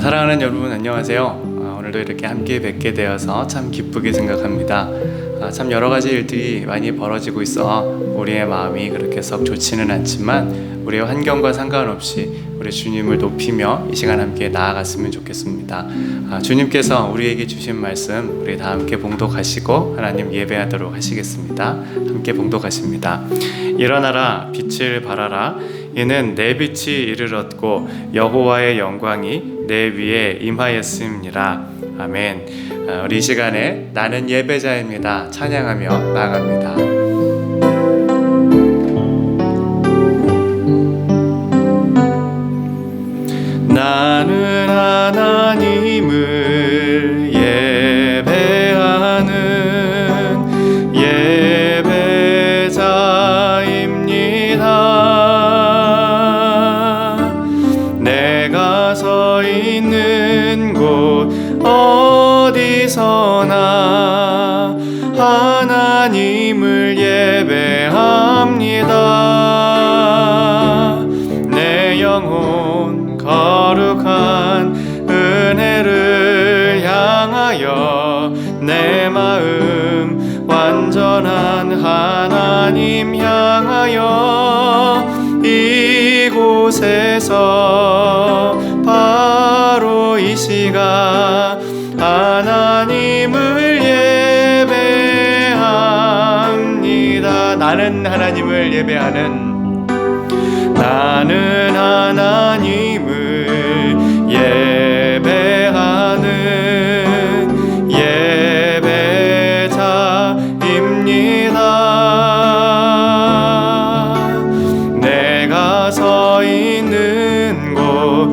사랑하는 여러분 안녕하세요. 오늘도 이렇게 함께 뵙게 되어서 참 기쁘게 생각합니다. 참 여러 가지 일들이 많이 벌어지고 있어 우리의 마음이 그렇게 썩 좋지는 않지만 우리의 환경과 상관없이 우리 주님을 높이며 이 시간 함께 나아갔으면 좋겠습니다. 주님께서 우리에게 주신 말씀 우리 다 함께 봉독하시고 하나님 예배하도록 하시겠습니다. 함께 봉독하십니다. 일어나라 빛을 발하라 이는 내 빛이 이르렀고 여호와의 영광이 내 위에 임하였음이라. 아멘. 우리 이 시간에 나는 예배자입니다 찬양하며 나아갑니다. 나는 하나님을 예배하는 예배자입니다. 내가 서 있는 곳 어디서나 하나님을 예배합니다. 내 영혼 거룩한 은혜를 향하여 내 마음 완전한 하나님 향하여 이곳에서 바로 이 시간 하나님을 예배합니다. 나는 하나님을 예배하는 나는 하나님을 예배하는 예배자입니다. 내가 서 있는 곳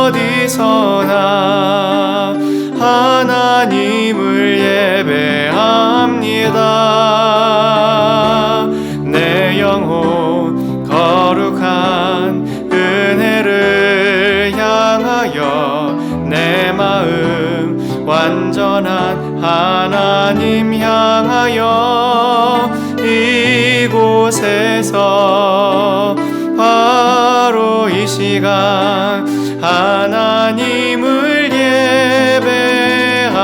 어디서나 하나님을 예배합니다. 내 영혼 거룩한 은혜를 향하여 내 마음 완전한 하나님 향하여 이곳에서 바로 이 시간 하나님을 예배합니다.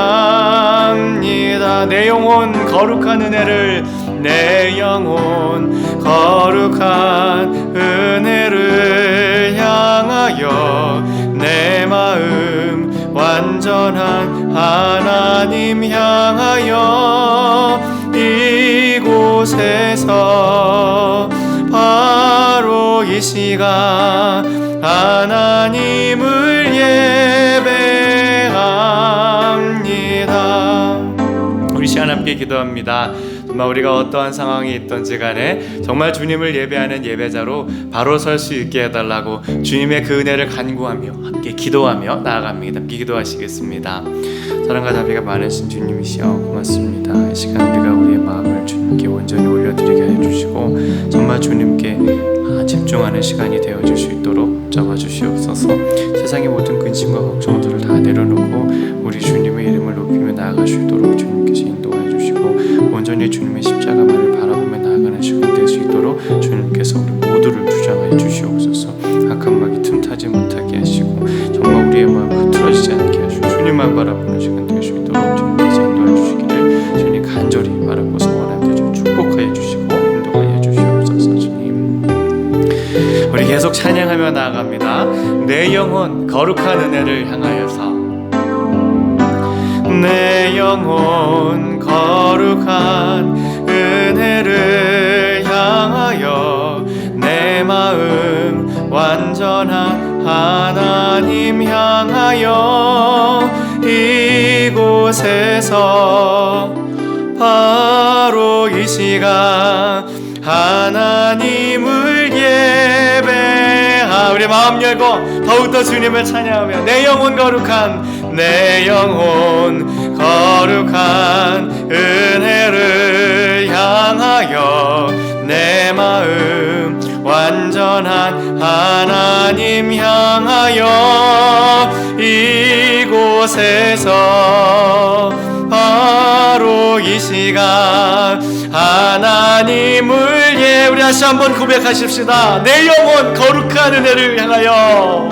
내 영혼 거룩한 은혜를 내 영혼 거룩한 은혜를 향하여 내 마음 완전한 하나님 향하여 이곳에서 바로 이 시간 하나님을 예배합니다. 우리 시간 함께 기도합니다. 정말 우리가 어떠한 상황이 있든지 간에 정말 주님을 예배하는 예배자로 바로 설 수 있게 해달라고 주님의 그 은혜를 간구하며 함께 기도하며 나아갑니다. 함께 기도하시겠습니다. 사랑과 자비가 많으신 주님이시여 고맙습니다. 이 시간 우리가 우리의 마음을 주님께 온전히 올려드리게 해주시고 정말 주님께 집중하는 시간이 되어줄 수 있도록 잡아주시옵소서. 세상의 모든 근심과 걱정들을 다 내려놓고 우리 주님의 이름을 높이며 나아갈 수 있도록 주님께서 인도해 주시고 온전히 주님의 십자가만을 바라보며 나아가는 시간 될 수 있도록 주님께서 우리 모두를 주장하여 주시옵소서. 악한 마귀 틈타지 못하게 하시고 정말 우리의 마음 흐트러지지 않게 하시고 주님만 바라보는 시간 될 수 있도록 주님께서 인도해 주시기를 주님 간절히 바라고 소원하며 축복하여 주시고 인도하여 주시옵소서. 주님 우리 계속 찬양하며 나아갑니다. 내 영혼 거룩한 은혜를 향하여서 내 영혼 거룩한 은혜를 향하여 내 마음 완전한 하나님 향하여 이곳에서 바로 이 시간 하나님을 예배하 우리 마음 열고 더욱더 주님을 찬양하며 내 영혼 거룩한 은혜를 향하여 내 마음 완전한 하나님 향하여 이곳에서 바로 이 시간 하나님을 우리 다시 한번 고백하십시다. 내 영혼 거룩한 은혜를 향하여,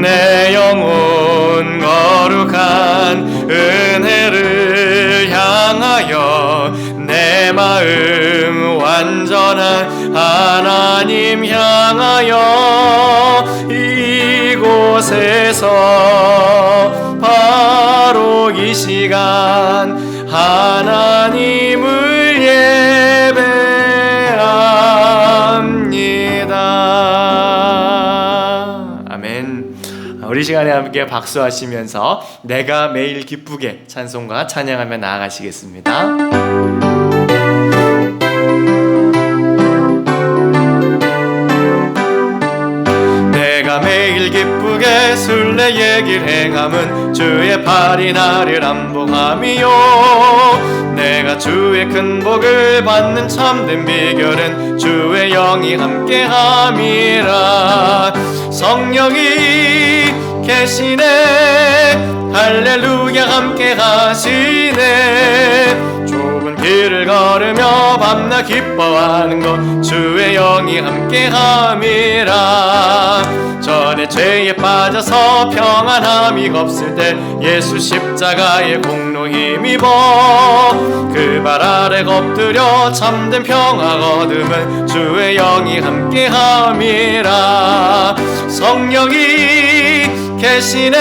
내 영혼 거룩한 은혜를 향하여, 내 마음 완전한 하나님 향하여, 이곳에서 바로 이 시간 하나님을 예배합니다. 아멘. 우리 시간에 함께 박수하시면서 내가 매일 기쁘게 찬송과 찬양하며 나아가시겠습니다. 내가 매일 기쁘게 순례의 길 행함은 주의 팔이 나를 안봉함이요, 내가 주의 큰 복을 받는 참된 비결은 주의 영이 함께함이라. 성령이 계시네, 할렐루야 함께 하시네. 좁은 길을 걸으며 밤낮 기뻐하는 것 주의 영이 함께함이라. 전에 죄에 빠져서 평안함이 없을 때 예수 십자가의 공로 힘입어 그 발 아래 엎드려 참된 평화 거두면 주의 영이 함께함이라. 성령이 계시네,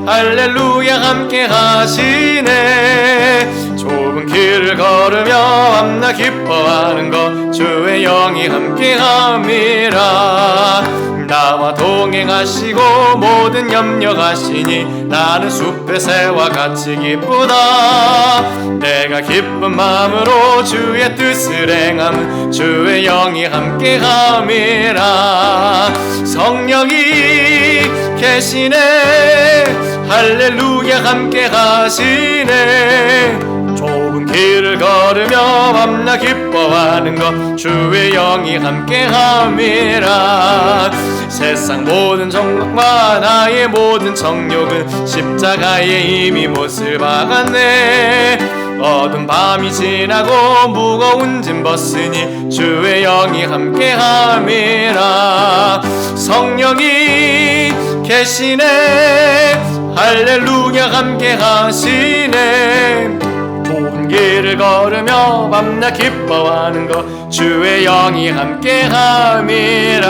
할렐루야 함께 하시네. 좁은 길을 걸으며 밤낮 기뻐하는 것 주의 영이 함께함이라. 나와 동행하시고 모든 염려하시니 나는 숲의 새와 같이 기쁘다. 내가 기쁜 마음으로 주의 뜻을 행함은 주의 영이 함께함이라. 성령이 계시네, 할렐루야 함께 하시네. 좁은 길을 걸으며 밤낮 기뻐하는 것 주의 영이 함께함이라. 세상 모든 정욕과 나의 모든 정욕은 십자가에 이미 못을 박았네. 어두운 밤이 지나고 무거운 짐 벗으니 주의 영이 함께함이라. 성령이 계시네, 할렐루야 함께 하시네. 좁은 길을 걸으며 밤낮 기뻐하는 것 주의 영이 함께함이라.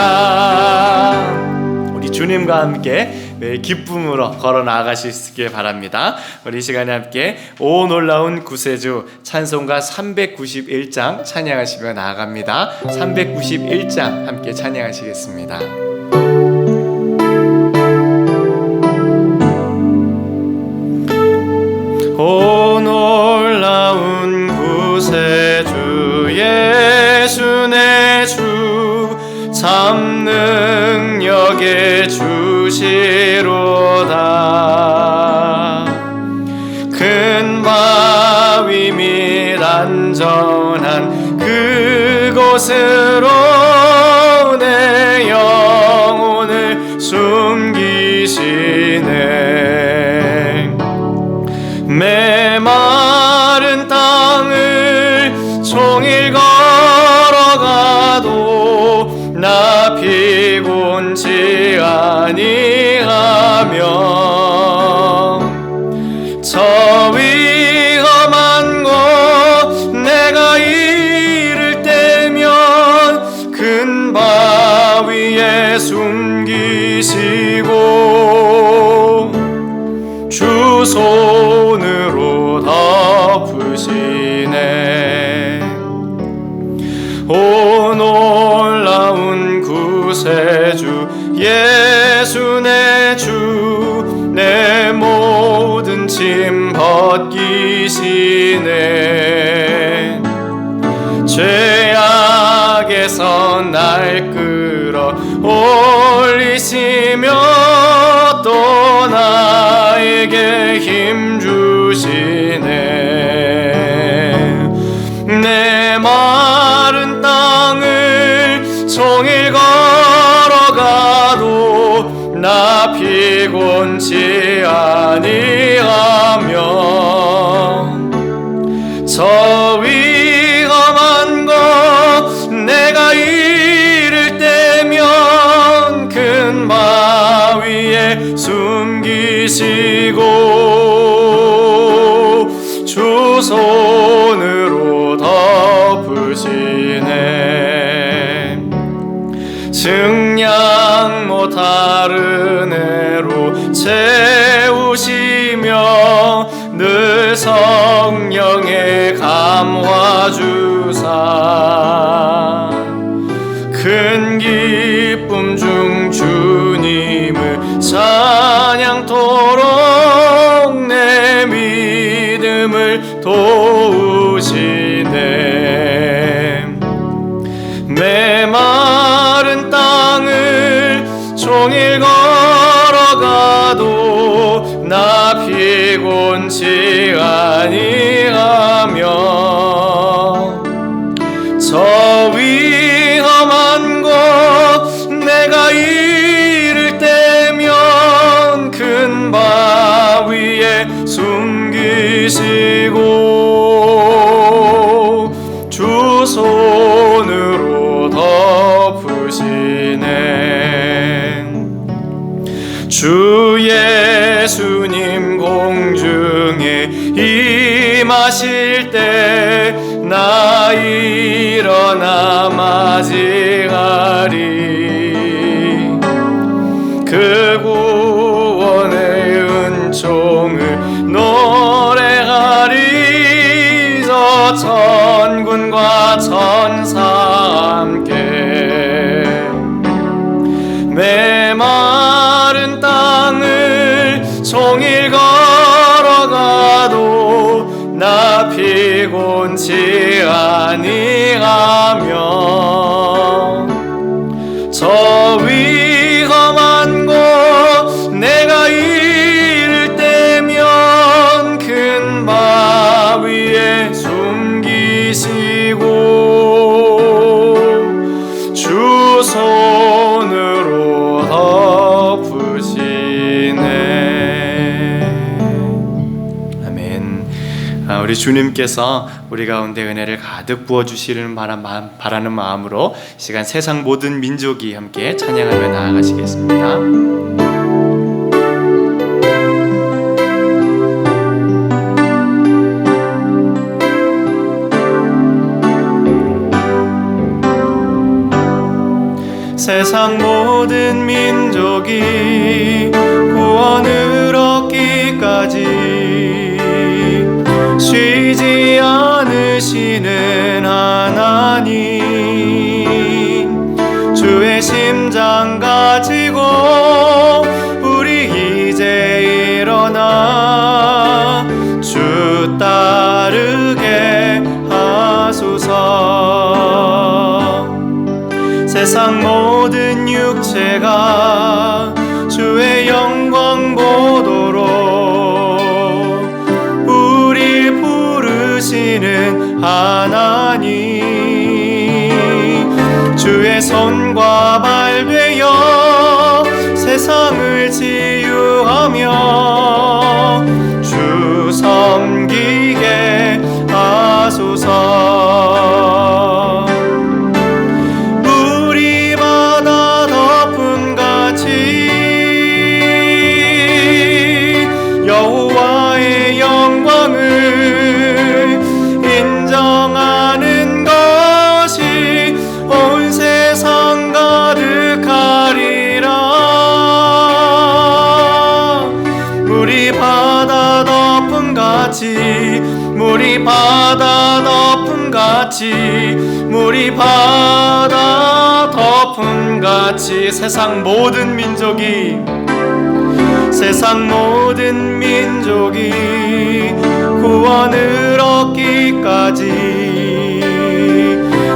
우리 주님과 함께 매일 기쁨으로 걸어 나아가실 수 있길 바랍니다. 우리 시간에 함께 오 놀라운 구세주 찬송가 391장 찬양하시며 나아갑니다. 391장 함께 찬양하시겠습니다. 오 놀라운 구세주 예수 내 주 참 능력의 주시로다. 큰 바위 및 안전한 그곳으로 내 영혼을 숨기시네. 메마른 땅을 종일 걸어가도 나 피곤치 아니하며 저 위험한 곳 내가 이를 때면 큰 바위에 숨기시고 주 손으로 덮으시네. 오 놀라운 구세주 예수 내 주 내 모든 짐 벗기시네. 죄악에서 날 끌어 올리시며 또 나에게 힘 주시네. 내 마른 땅을 종일 걸어가도 나 피곤치 아니하며 저 위험한 곳 내가 이를 때면 큰 바위에 숨기시고 주 손으로 덮으시네. 증량 못할 은혜로 채우시며 늘 성령의 감화 주사 큰 기쁨 중 주님을 찬양토록 내 믿음을 도우시네. 메마른 땅을 종일 걸어가도 나 피곤치 아니하며 저 위험한 곳 내가 이를 때면 큰 바위에 숨기시고 주 손으로 덮으시네. 주 예수님 공중에 임하실 때 나 일어나 맞이하리. 그 구원의 은총을 노래하리. 저 천군과 천사 함께 메마른 땅을 종일 걸어가도 나 피곤치 아니하며 저 위험한 곳 내가 이를 때면 큰 바위에 숨기시고 주 손으로 덮으시네. 아멘. 우리 주님께서 우리 가운데 은혜를 가득 부어주시는 바라는 마음으로 시간 세상 모든 민족이 함께 찬양하며 나아가시겠습니다. 세상 모든 민족이 구원을 얻기까지 쉬지 않으시는 하나님, 주의 심장 가지고 우리 이제 일어나 주 따르게 하소서. 세상 모든 육체가 주의 영광 보도록 우리 부르시는 하나님, 주의 손과 발 되어 세상을 치유하며 주 섬기게 하소서. 물이 바다 덮음같이 여호와의 영광을 인정하는 것이 온 세상 가득하리라. 물이 바다 덮음같이, 물이 바다 덮음같이, 물이 바다 덮음같이 세상 모든 민족이, 세상 모든 민족이 구원을 얻기까지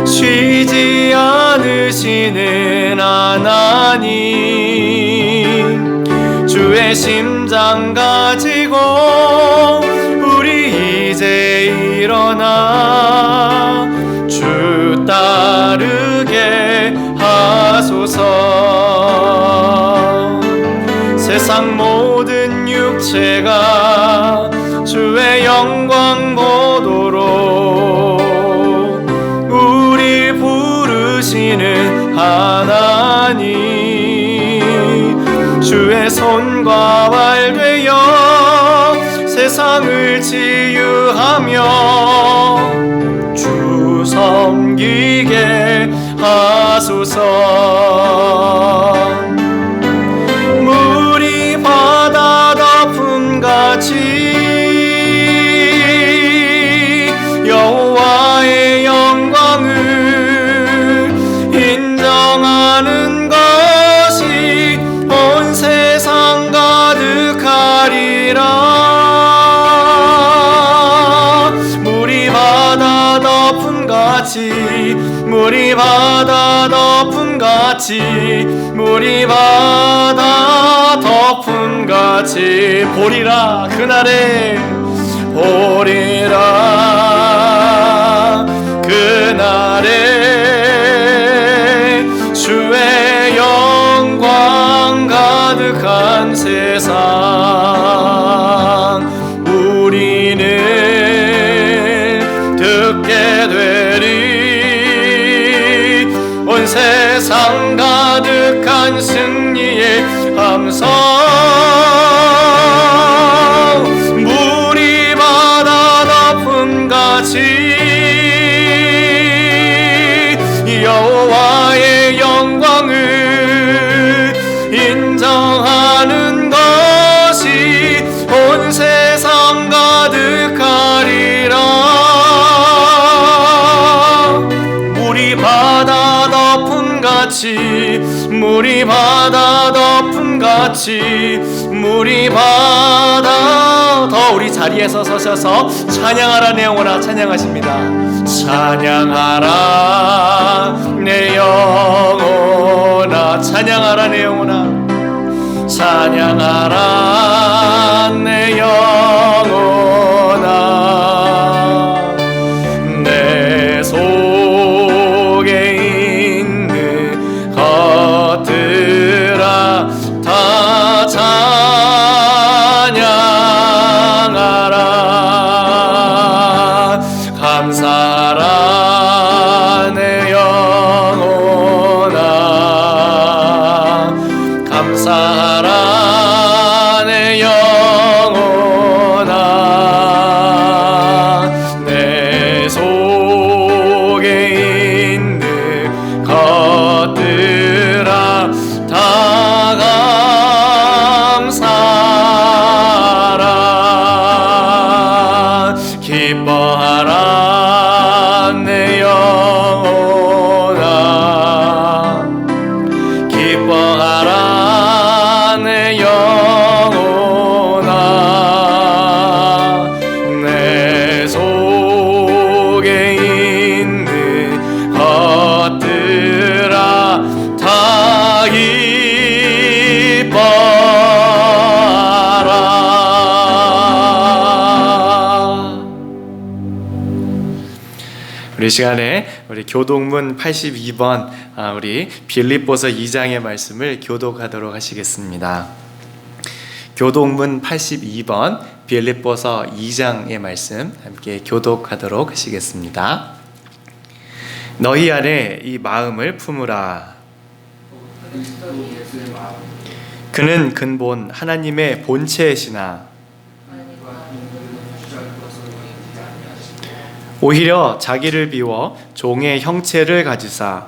쉬지 않으시는 하나님, 주의 심장 가지고 우리 이제 일어나 주 따르게 하소서. 세상 모든 육체가 주의 영광 보도록 주시는 하나님, 주의 손과 발 되어 세상을 치유하며 주 섬기게 하소서. 물이 바다 덮음같이 여호와의 영광을 인정하는 것이 온 세상 가득하리라. 물이 바다 덮음같이, 물이 바다 덮음같이, 물이 바다 덮음같이 보리라. 그날에 보리라. 그날에 주의 영광 가득한 세상 우리는 듣게 되리. 온 세상 가득한 승리의 함성. 물이 바다 덮음같이 여호와의 영광을 인정하는 것이 온 세상 가득하리라. 물이 바다 덮음같이, 물이 바다 덮음같이, 물이 바다. 더 우리 자리에서 서셔서 찬양하라 내 영혼아 찬양하십니다. 찬양하라 내 영혼아, 찬양하라 내 영혼아, 찬양하라 내 영혼아. 내 속에 있는 것들아 다 찬양하라. 감사하라 내 영혼아, 감사하라 내 영혼아. 내 속에 있는 것들아 다 감사하라. 기뻐하라 내 영혼아, 기뻐하라 내 영혼아. 내 속에 있는 것들아 다 기뻐하라. 우리 시간에 우리 교독문 82번 우리 빌립보서 2장의 말씀을 교독하도록 하시겠습니다. 교독문 82번 빌립보서 2장의 말씀 함께 교독하도록 하시겠습니다. 너희 안에 이 마음을 품으라. 그는 근본 하나님의 본체이시나 오히려 자기를 비워 종의 형체를 가지사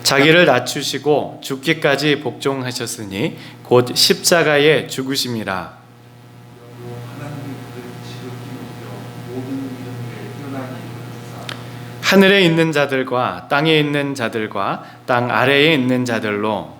자기를 낮추시고 죽기까지 복종하셨으니 곧 십자가에 죽으심이라. 하늘에 있는 자들과 땅에 있는 자들과 땅 아래에 있는 자들로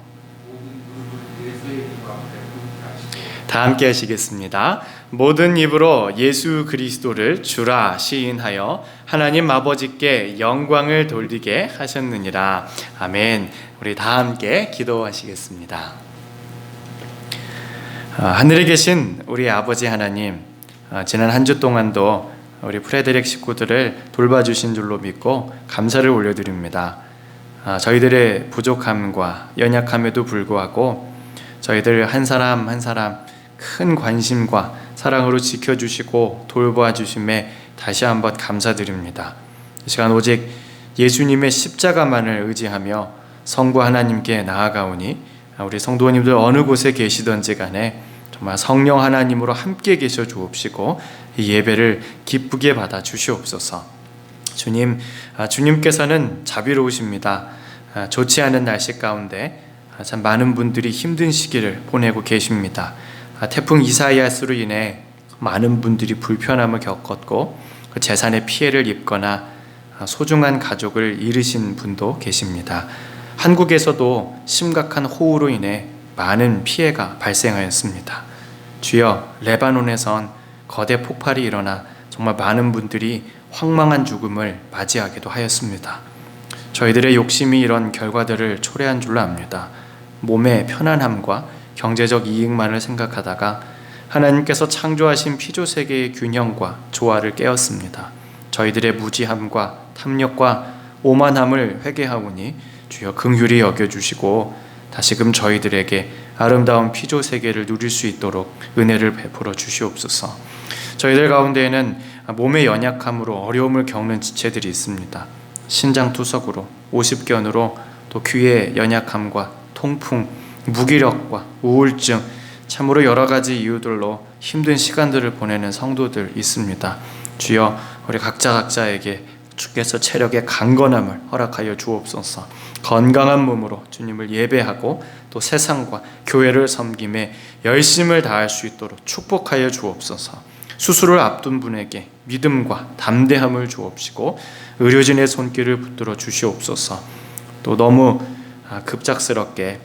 다 함께 하시겠습니다. 모든 입으로 예수 그리스도를 주라 시인하여 하나님 아버지께 영광을 돌리게 하셨느니라. 아멘. 우리 다 함께 기도하시겠습니다. 하늘에 계신 우리 아버지 하나님, 지난 한 주 동안도 우리 프레드릭 식구들을 돌봐주신 줄로 믿고 감사를 올려드립니다. 저희들의 부족함과 연약함에도 불구하고 저희들 한 사람 한 사람 큰 관심과 사랑으로 지켜주시고 돌봐주심에 다시 한번 감사드립니다. 이 시간 오직 예수님의 십자가만을 의지하며 성부 하나님께 나아가오니 우리 성도님들 어느 곳에 계시던지 간에 정말 성령 하나님으로 함께 계셔 주옵시고 이 예배를 기쁘게 받아 주시옵소서. 주님, 주님께서는 자비로우십니다. 좋지 않은 날씨 가운데 참 많은 분들이 힘든 시기를 보내고 계십니다. 태풍 이사야스로 인해 많은 분들이 불편함을 겪었고 그 재산에 피해를 입거나 소중한 가족을 잃으신 분도 계십니다. 한국에서도 심각한 호우로 인해 많은 피해가 발생하였습니다. 주여, 레바논에선 거대 폭발이 일어나 정말 많은 분들이 황망한 죽음을 맞이하기도 하였습니다. 저희들의 욕심이 이런 결과들을 초래한 줄로 압니다. 몸의 편안함과 경제적 이익만을 생각하다가 하나님께서 창조하신 피조세계의 균형과 조화를 깨었습니다. 저희들의 무지함과 탐욕과 오만함을 회개하오니 주여 긍휼히 여겨주시고 다시금 저희들에게 아름다운 피조세계를 누릴 수 있도록 은혜를 베풀어 주시옵소서. 저희들 가운데에는 몸의 연약함으로 어려움을 겪는 지체들이 있습니다. 신장투석으로, 오십견으로, 또 귀의 연약함과 통풍, 무기력과 우울증, 참으로 여러 가지 이유들로 힘든 시간들을 보내는 성도들 있습니다. 주여, 우리 각자에게 주께서 체력의 강건함을 허락하여 주옵소서. 건강한 몸으로 주님을 예배하고 또 세상과 교회를 섬김에 열심을 다할 수 있도록 축복하여 주옵소서. 수술을 앞둔 분에게 믿음과 담대함을 주옵시고 의료진의 손길을 붙들어 주시옵소서. 또 너무 급작스럽게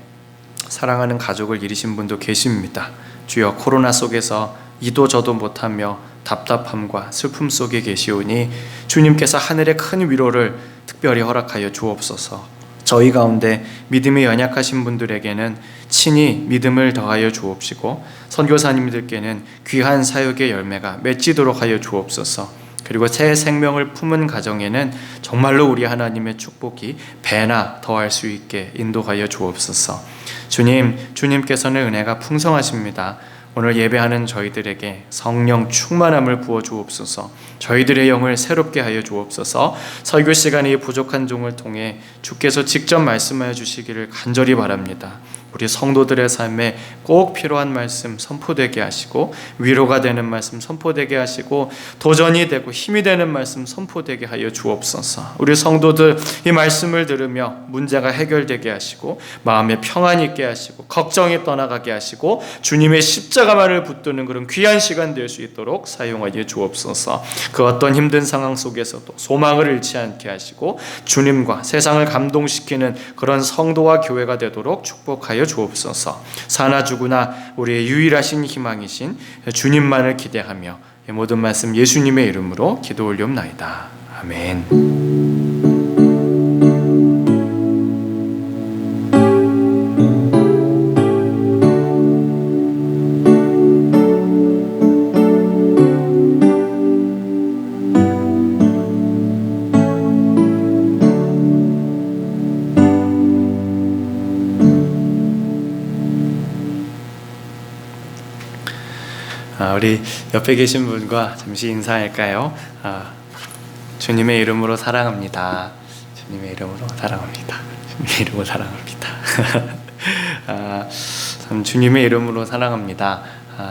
사랑하는 가족을 잃으신 분도 계십니다. 주여, 코로나 속에서 이도 저도 못하며 답답함과 슬픔 속에 계시오니 주님께서 하늘의 큰 위로를 특별히 허락하여 주옵소서. 저희 가운데 믿음이 연약하신 분들에게는 친히 믿음을 더하여 주옵시고 선교사님들께는 귀한 사역의 열매가 맺히도록 하여 주옵소서. 그리고 새 생명을 품은 가정에는 정말로 우리 하나님의 축복이 배나 더할 수 있게 인도하여 주옵소서. 주님께서는 은혜가 풍성하십니다. 오늘 예배하는 저희들에게 성령 충만함을 부어 주옵소서. 저희들의 영을 새롭게 하여 주옵소서. 설교 시간에 부족한 종을 통해 주께서 직접 말씀하여 주시기를 간절히 바랍니다. 우리 성도들의 삶에 꼭 필요한 말씀 선포되게 하시고 위로가 되는 말씀 선포되게 하시고 도전이 되고 힘이 되는 말씀 선포되게 하여 주옵소서. 우리 성도들 이 말씀을 들으며 문제가 해결되게 하시고 마음에 평안이 있게 하시고 걱정이 떠나가게 하시고 주님의 십자가만을 붙드는 그런 귀한 시간 될 수 있도록 사용하여 주옵소서. 그 어떤 힘든 상황 속에서도 소망을 잃지 않게 하시고 주님과 세상을 감동시키는 그런 성도와 교회가 되도록 축복하여 주옵소서. 사나 죽으나 우리의 유일하신 희망이신 주님만을 기대하며 모든 말씀 예수님의 이름으로 기도 올리옵나이다. 아멘. 우리 옆에 계신 분과 잠시 인사할까요? 주님의 이름으로 사랑합니다. 주님의 이름으로 사랑합니다. 주님의 이름으로 사랑합니다. 참 주님의 이름으로 사랑합니다.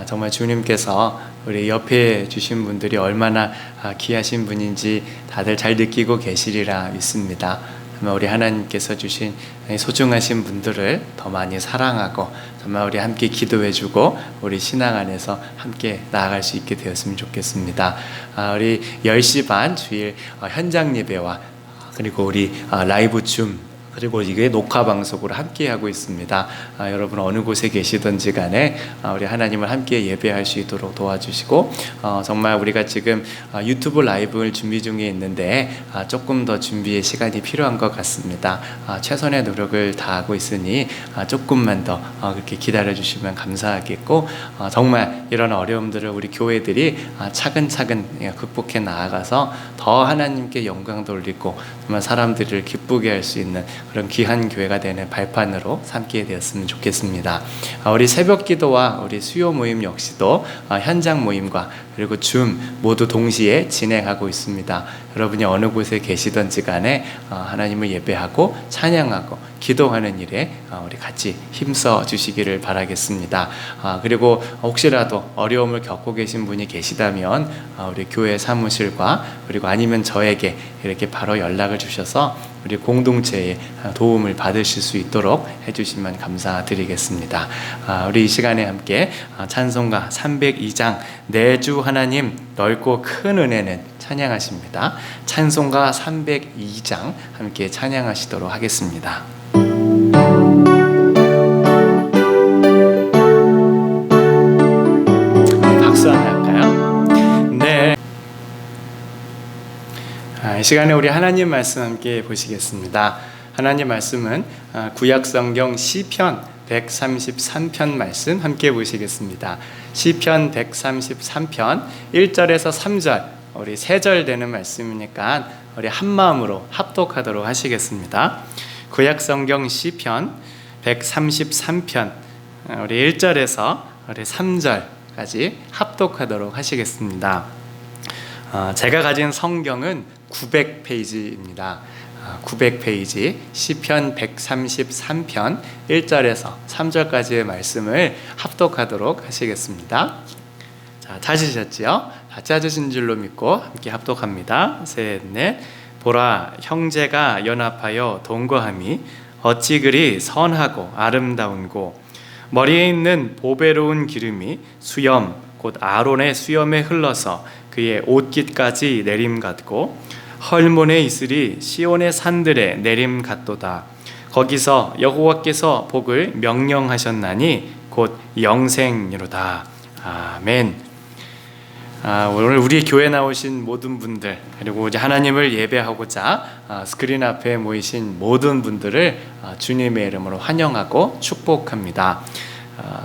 정말 주님께서 우리 옆에 주신 분들이 얼마나 귀하신 분인지 다들 잘 느끼고 계시리라 믿습니다. 우리 하나님께서 주신 소중하신 분들을 더 많이 사랑하고 정말 우리 함께 기도해주고 우리 신앙 안에서 함께 나아갈 수 있게 되었으면 좋겠습니다. 우리 10시 반 주일 현장 예배와 그리고 우리 라이브 줌 그리고 이게 녹화 방송으로 함께 하고 있습니다. 여러분 어느 곳에 계시든지 간에 우리 하나님을 함께 예배할 수 있도록 도와주시고 정말 우리가 지금 유튜브 라이브를 준비 중에 있는데 조금 더 준비의 시간이 필요한 것 같습니다. 최선의 노력을 다하고 있으니 조금만 더 그렇게 기다려 주시면 감사하겠고 정말 이런 어려움들을 우리 교회들이 차근차근 극복해 나아가서 더 하나님께 영광 돌리고 정말 사람들을 기쁘게 할 수 있는 그런 귀한 교회가 되는 발판으로 삼게 되었으면 좋겠습니다. 우리 새벽 기도와 우리 수요 모임 역시도 현장 모임과 그리고 줌 모두 동시에 진행하고 있습니다. 여러분이 어느 곳에 계시든지 간에 하나님을 예배하고 찬양하고 기도하는 일에 우리 같이 힘써 주시기를 바라겠습니다. 그리고 혹시라도 어려움을 겪고 계신 분이 계시다면 우리 교회 사무실과 그리고 아니면 저에게 이렇게 바로 연락을 주셔서 우리 공동체에 도움을 받으실 수 있도록 해주시면 감사드리겠습니다. 우리 이 시간에 함께 찬송가 302장 내 주 하나님 넓고 큰 은혜는 찬양하십니다. 찬송가 302장 함께 찬양하시도록 하겠습니다. 박수 한번 할까요? 네. 이 시간에 우리 하나님 말씀 함께 보시겠습니다. 하나님 말씀은 구약 성경 시편 133편 말씀 함께 보시겠습니다. 시편 133편 1절에서 3절 우리 3절 되는 말씀이니까 우리 한 마음으로 합독하도록 하시겠습니다. 구약 성경 시편 133편 우리 1절에서 우리 3절까지 합독하도록 하시겠습니다. 제가 가진 성경은 900페이지입니다. 900페이지 시편 133편 1절에서 3절까지의 말씀을 합독하도록 하시겠습니다. 자, 찾으셨지요? 다 찾으신 줄로 믿고 함께 합독합니다. 셋, 넷. 보라, 형제가 연합하여 동거함이 어찌 그리 선하고 아름다운고 머리에 있는 보배로운 기름이 수염 곧 아론의 수염에 흘러서 그의 옷깃까지 내림 같고 헐몬에 있으리 시온의 산들에 내림 같도다. 거기서 여호와께서 복을 명령하셨나니 곧 영생이로다. 아멘. 오늘 우리 교회 나오신 모든 분들 그리고 이제 하나님을 예배하고자 스크린 앞에 모이신 모든 분들을 주님의 이름으로 환영하고 축복합니다.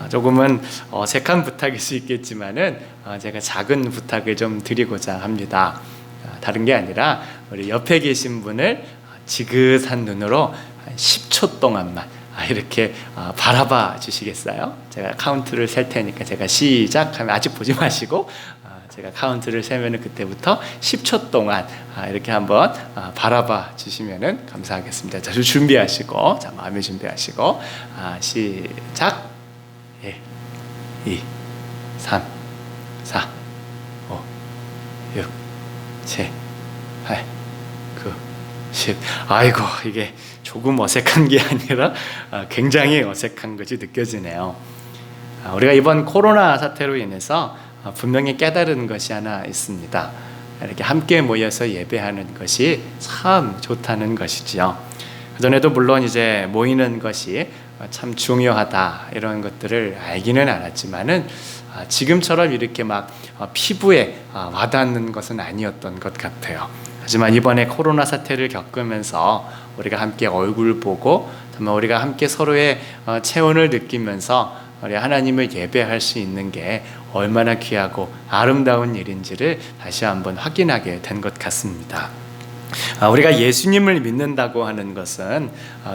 조금은 어색한 부탁일 수 있겠지만은 제가 작은 부탁을 좀 드리고자 합니다. 다른 게 아니라 우리 옆에 계신 분을 지긋한 눈으로 10초 동안만 이렇게 바라봐 주시겠어요? 제가 카운트를 셀 테니까 제가 시작하면 아직 보지 마시고 제가 카운트를 세면은 그때부터 10초 동안 이렇게 한번 바라봐 주시면은 감사하겠습니다. 자, 준비하시고, 자, 마음에 준비하시고, 시작. 1, 2, 3, 4, 5, 6, 7, 8, 9, 10. 아이고, 이게 조금 어색한 게 아니라 굉장히 어색한 것이 느껴지네요. 우리가 이번 코로나 사태로 인해서 분명히 깨달은 것이 하나 있습니다. 이렇게 함께 모여서 예배하는 것이 참 좋다는 것이지요. 그전에도 물론 이제 모이는 것이 참 중요하다 이런 것들을 알기는 않았지만은 지금처럼 이렇게 막 피부에 와닿는 것은 아니었던 것 같아요. 하지만 이번에 코로나 사태를 겪으면서 우리가 함께 얼굴 보고 정말 우리가 함께 서로의 체온을 느끼면서 우리 하나님을 예배할 수 있는 게 얼마나 귀하고 아름다운 일인지를 다시 한번 확인하게 된 것 같습니다. 우리가 예수님을 믿는다고 하는 것은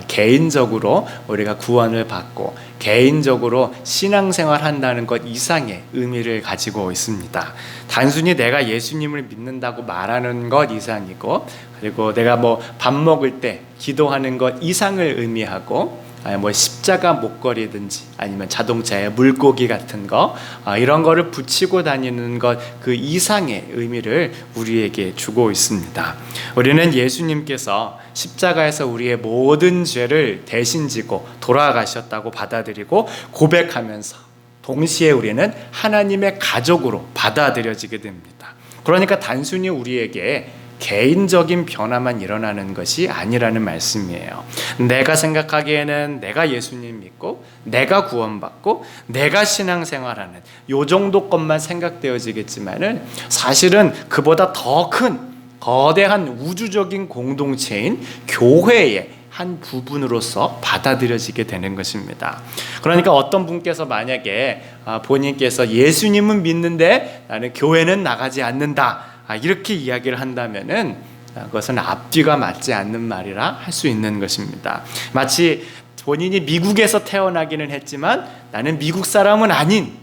개인적으로 우리가 구원을 받고 개인적으로 신앙생활 한다는 것 이상의 의미를 가지고 있습니다. 단순히 내가 예수님을 믿는다고 말하는 것 이상이고 그리고 내가 뭐 밥 먹을 때 기도하는 것 이상을 의미하고 뭐 십자가 목걸이든지 아니면 자동차에 물고기 같은 거 이런 거를 붙이고 다니는 것 그 이상의 의미를 우리에게 주고 있습니다. 우리는 예수님께서 십자가에서 우리의 모든 죄를 대신 지고 돌아가셨다고 받아들이고 고백하면서 동시에 우리는 하나님의 가족으로 받아들여지게 됩니다. 그러니까 단순히 우리에게 개인적인 변화만 일어나는 것이 아니라는 말씀이에요. 내가 생각하기에는 내가 예수님 믿고 내가 구원받고 내가 신앙생활하는 요 정도 것만 생각되어지겠지만은 사실은 그보다 더 큰 거대한 우주적인 공동체인 교회의 한 부분으로서 받아들여지게 되는 것입니다. 그러니까 어떤 분께서 만약에 본인께서 예수님은 믿는데 나는 교회는 나가지 않는다 이렇게 이야기를 한다면은 그것은 앞뒤가 맞지 않는 말이라 할 수 있는 것입니다. 마치 본인이 미국에서 태어나기는 했지만 나는 미국 사람은 아닌,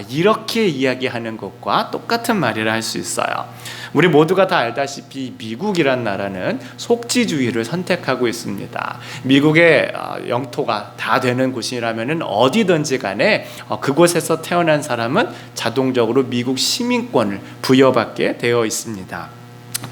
이렇게 이야기하는 것과 똑같은 말이라 할 수 있어요. 우리 모두가 다 알다시피 미국이란 나라는 속지주의를 선택하고 있습니다. 미국의 영토가 다 되는 곳이라면 어디든지 간에 그곳에서 태어난 사람은 자동적으로 미국 시민권을 부여받게 되어 있습니다.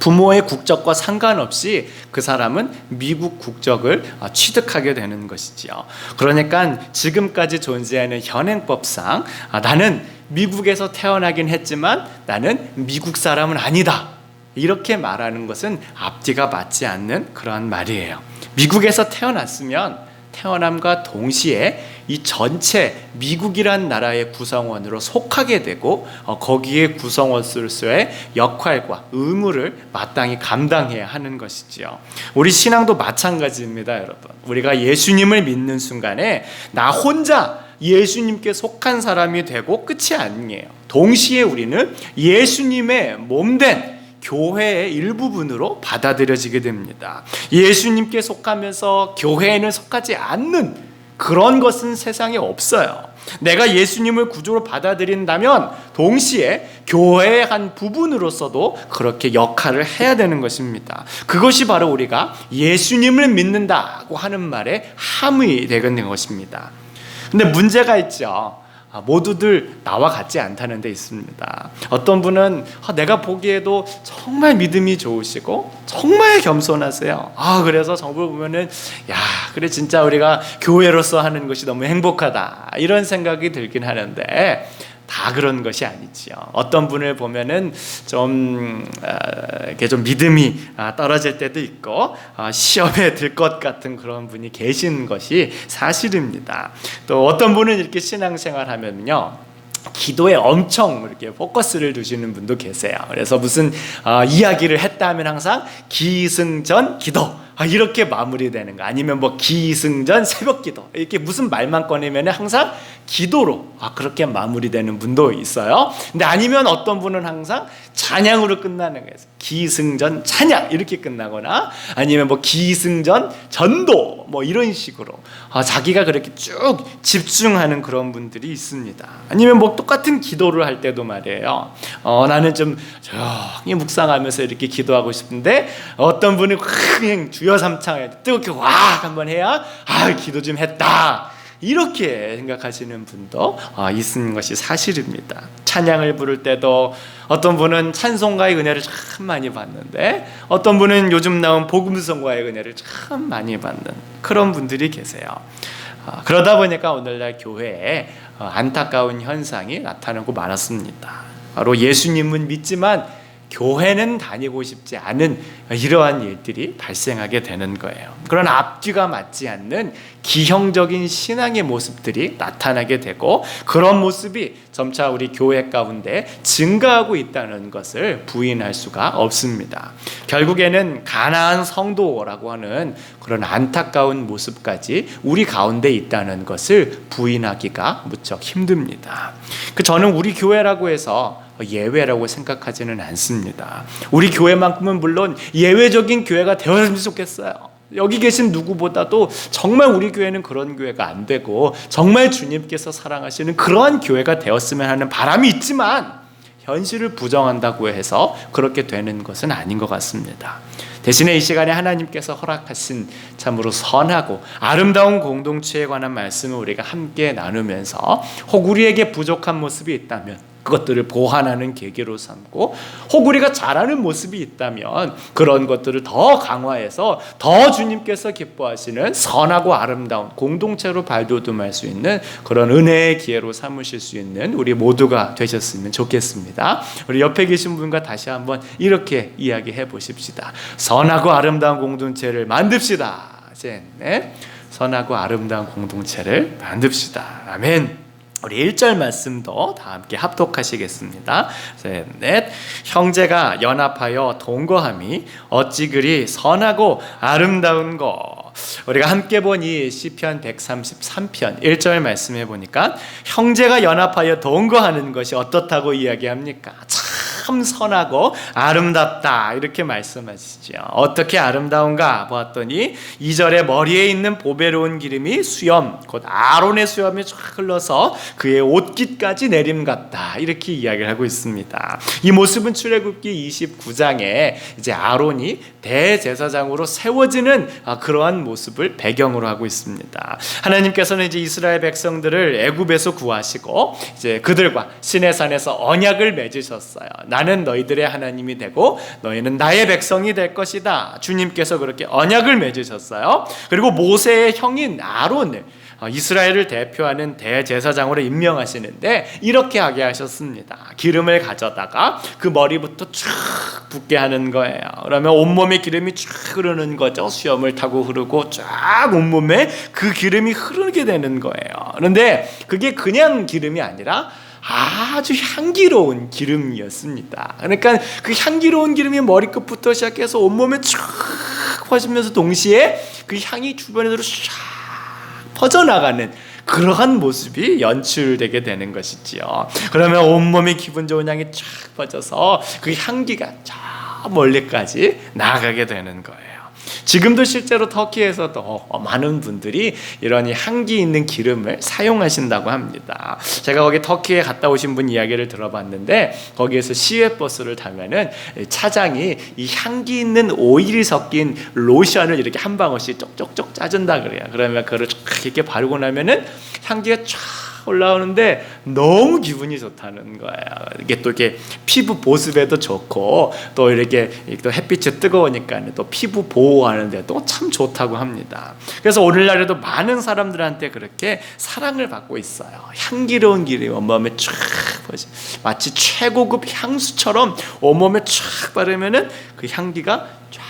부모의 국적과 상관없이 그 사람은 미국 국적을 취득하게 되는 것이지요. 그러니까 지금까지 존재하는 현행법상 나는 미국에서 태어나긴 했지만 나는 미국 사람은 아니다, 이렇게 말하는 것은 앞뒤가 맞지 않는 그러한 말이에요. 미국에서 태어났으면 태어남과 동시에 이 전체 미국이란 나라의 구성원으로 속하게 되고 거기에 구성원으로서의 역할과 의무를 마땅히 감당해야 하는 것이지요. 우리 신앙도 마찬가지입니다, 여러분. 우리가 예수님을 믿는 순간에 나 혼자 예수님께 속한 사람이 되고 끝이 아니에요. 동시에 우리는 예수님의 몸된 교회의 일부분으로 받아들여지게 됩니다. 예수님께 속하면서 교회에는 속하지 않는 그런 것은 세상에 없어요. 내가 예수님을 구주로 받아들인다면 동시에 교회의 한 부분으로서도 그렇게 역할을 해야 되는 것입니다. 그것이 바로 우리가 예수님을 믿는다고 하는 말의 함의 되는 것입니다. 근데 문제가 있죠. 모두들 나와 같지 않다는 데 있습니다. 어떤 분은 내가 보기에도 정말 믿음이 좋으시고 정말 겸손하세요. 그래서 정말 보면은 그래 진짜 우리가 교회로서 하는 것이 너무 행복하다, 이런 생각이 들긴 하는데 다 그런 것이 아니지요. 어떤 분을 보면은 이렇게 좀 믿음이 떨어질 때도 있고 시험에 들 것 같은 그런 분이 계신 것이 사실입니다. 또 어떤 분은 이렇게 신앙생활하면요, 기도에 엄청 이렇게 포커스를 두시는 분도 계세요. 그래서 무슨 이야기를 했다 하면 항상 기승전 기도, 이렇게 마무리되는 거, 아니면 뭐 기승전 새벽기도, 이렇게 무슨 말만 꺼내면 항상 기도로 그렇게 마무리되는 분도 있어요. 근데 아니면 어떤 분은 항상 찬양으로 끝나는 거예요. 기승전 찬양 이렇게 끝나거나, 아니면 뭐 기승전 전도 뭐 이런 식으로 자기가 그렇게 쭉 집중하는 그런 분들이 있습니다. 아니면 뭐 똑같은 기도를 할 때도 말이에요, 나는 좀 조용히 묵상하면서 이렇게 기도하고 싶은데 어떤 분은 그냥 주여 삼창에 뜨겁게 한번 해야 기도 좀 했다, 이렇게 생각하시는 분도 있는 것이 사실입니다. 찬양을 부를 때도 어떤 분은 찬송가의 은혜를 참 많이 받는데 어떤 분은 요즘 나온 복음성가의 은혜를 참 많이 받는 그런 분들이 계세요. 그러다 보니까 오늘날 교회에 안타까운 현상이 나타나고 말았습니다. 바로 예수님은 믿지만 교회는 다니고 싶지 않은 이러한 일들이 발생하게 되는 거예요. 그런 앞뒤가 맞지 않는 기형적인 신앙의 모습들이 나타나게 되고, 그런 모습이 점차 우리 교회 가운데 증가하고 있다는 것을 부인할 수가 없습니다. 결국에는 가난한 성도라고 하는 그런 안타까운 모습까지 우리 가운데 있다는 것을 부인하기가 무척 힘듭니다. 저는 우리 교회라고 해서 예외라고 생각하지는 않습니다. 우리 교회만큼은 물론 예외적인 교회가 되었으면 좋겠어요. 여기 계신 누구보다도 정말 우리 교회는 그런 교회가 안 되고 정말 주님께서 사랑하시는 그러한 교회가 되었으면 하는 바람이 있지만, 현실을 부정한다고 해서 그렇게 되는 것은 아닌 것 같습니다. 대신에 이 시간에 하나님께서 허락하신 참으로 선하고 아름다운 공동체에 관한 말씀을 우리가 함께 나누면서, 혹 우리에게 부족한 모습이 있다면 그것들을 보완하는 계기로 삼고, 혹 우리가 잘하는 모습이 있다면 그런 것들을 더 강화해서 더 주님께서 기뻐하시는 선하고 아름다운 공동체로 발돋움할 수 있는 그런 은혜의 기회로 삼으실 수 있는 우리 모두가 되셨으면 좋겠습니다. 우리 옆에 계신 분과 다시 한번 이렇게 이야기해 보십시다. 선하고 아름다운 공동체를 만듭시다. 선하고 아름다운 공동체를 만듭시다. 아멘. 우리 1절 말씀도 다 함께 합독하시겠습니다. 넷. 형제가 연합하여 동거함이 어찌 그리 선하고 아름다운 거. 우리가 함께 본 이 시편 133편 1절 말씀해 보니까 형제가 연합하여 동거하는 것이 어떻다고 이야기합니까? 참 선하고 아름답다 이렇게 말씀하시죠. 어떻게 아름다운가 보았더니 2절에 머리에 있는 보배로운 기름이 수염 곧 아론의 수염이 쫙 흘러서 그의 옷깃까지 내림 같다 이렇게 이야기를 하고 있습니다. 이 모습은 출애굽기 29장에 이제 아론이 대제사장으로 세워지는 그러한 모습을 배경으로 하고 있습니다. 하나님께서는 이제 이스라엘 백성들을 애굽에서 구하시고 이제 그들과 시내산에서 언약을 맺으셨어요. 나는 너희들의 하나님이 되고 너희는 나의 백성이 될 것이다. 주님께서 그렇게 언약을 맺으셨어요. 그리고 모세의 형인 아론을 이스라엘을 대표하는 대제사장으로 임명하시는데 이렇게 하게 하셨습니다. 기름을 가져다가 그 머리부터 쭉 붓게 하는 거예요. 그러면 온몸에 기름이 쭉 흐르는 거죠. 수염을 타고 흐르고 쫙 온몸에 그 기름이 흐르게 되는 거예요. 그런데 그게 그냥 기름이 아니라 아주 향기로운 기름이었습니다. 그러니까 그 향기로운 기름이 머리끝부터 시작해서 온몸에 쭉 퍼지면서 동시에 그 향이 주변으로 쫙 퍼져나가는 그러한 모습이 연출되게 되는 것이지요. 그러면 온몸에 기분 좋은 향이 쫙 퍼져서 그 향기가 저 멀리까지 나아가게 되는 거예요. 지금도 실제로 터키에서도 많은 분들이 이런 향기 있는 기름을 사용하신다고 합니다. 제가 거기 터키에 갔다 오신 분 이야기를 들어봤는데 거기에서 시외버스를 타면은 차장이 이 향기 있는 오일이 섞인 로션을 이렇게 한 방울씩 쪽쪽쪽 짜준다 그래요. 그러면 그걸 쫙 이렇게 바르고 나면은 향기가 쫙 올라오는데 너무 기분이 좋다는 거예요. 이게 또 이렇게 피부 보습에도 좋고 또 이렇게 또 햇빛이 뜨거우니까 또 피부 보호하는데 또 참 좋다고 합니다. 그래서 오늘날에도 많은 사람들한테 그렇게 사랑을 받고 있어요. 향기로운 기름이 온몸에 쫙 퍼지 마치 최고급 향수처럼 온몸에 쫙 바르면은 그 향기가 쫙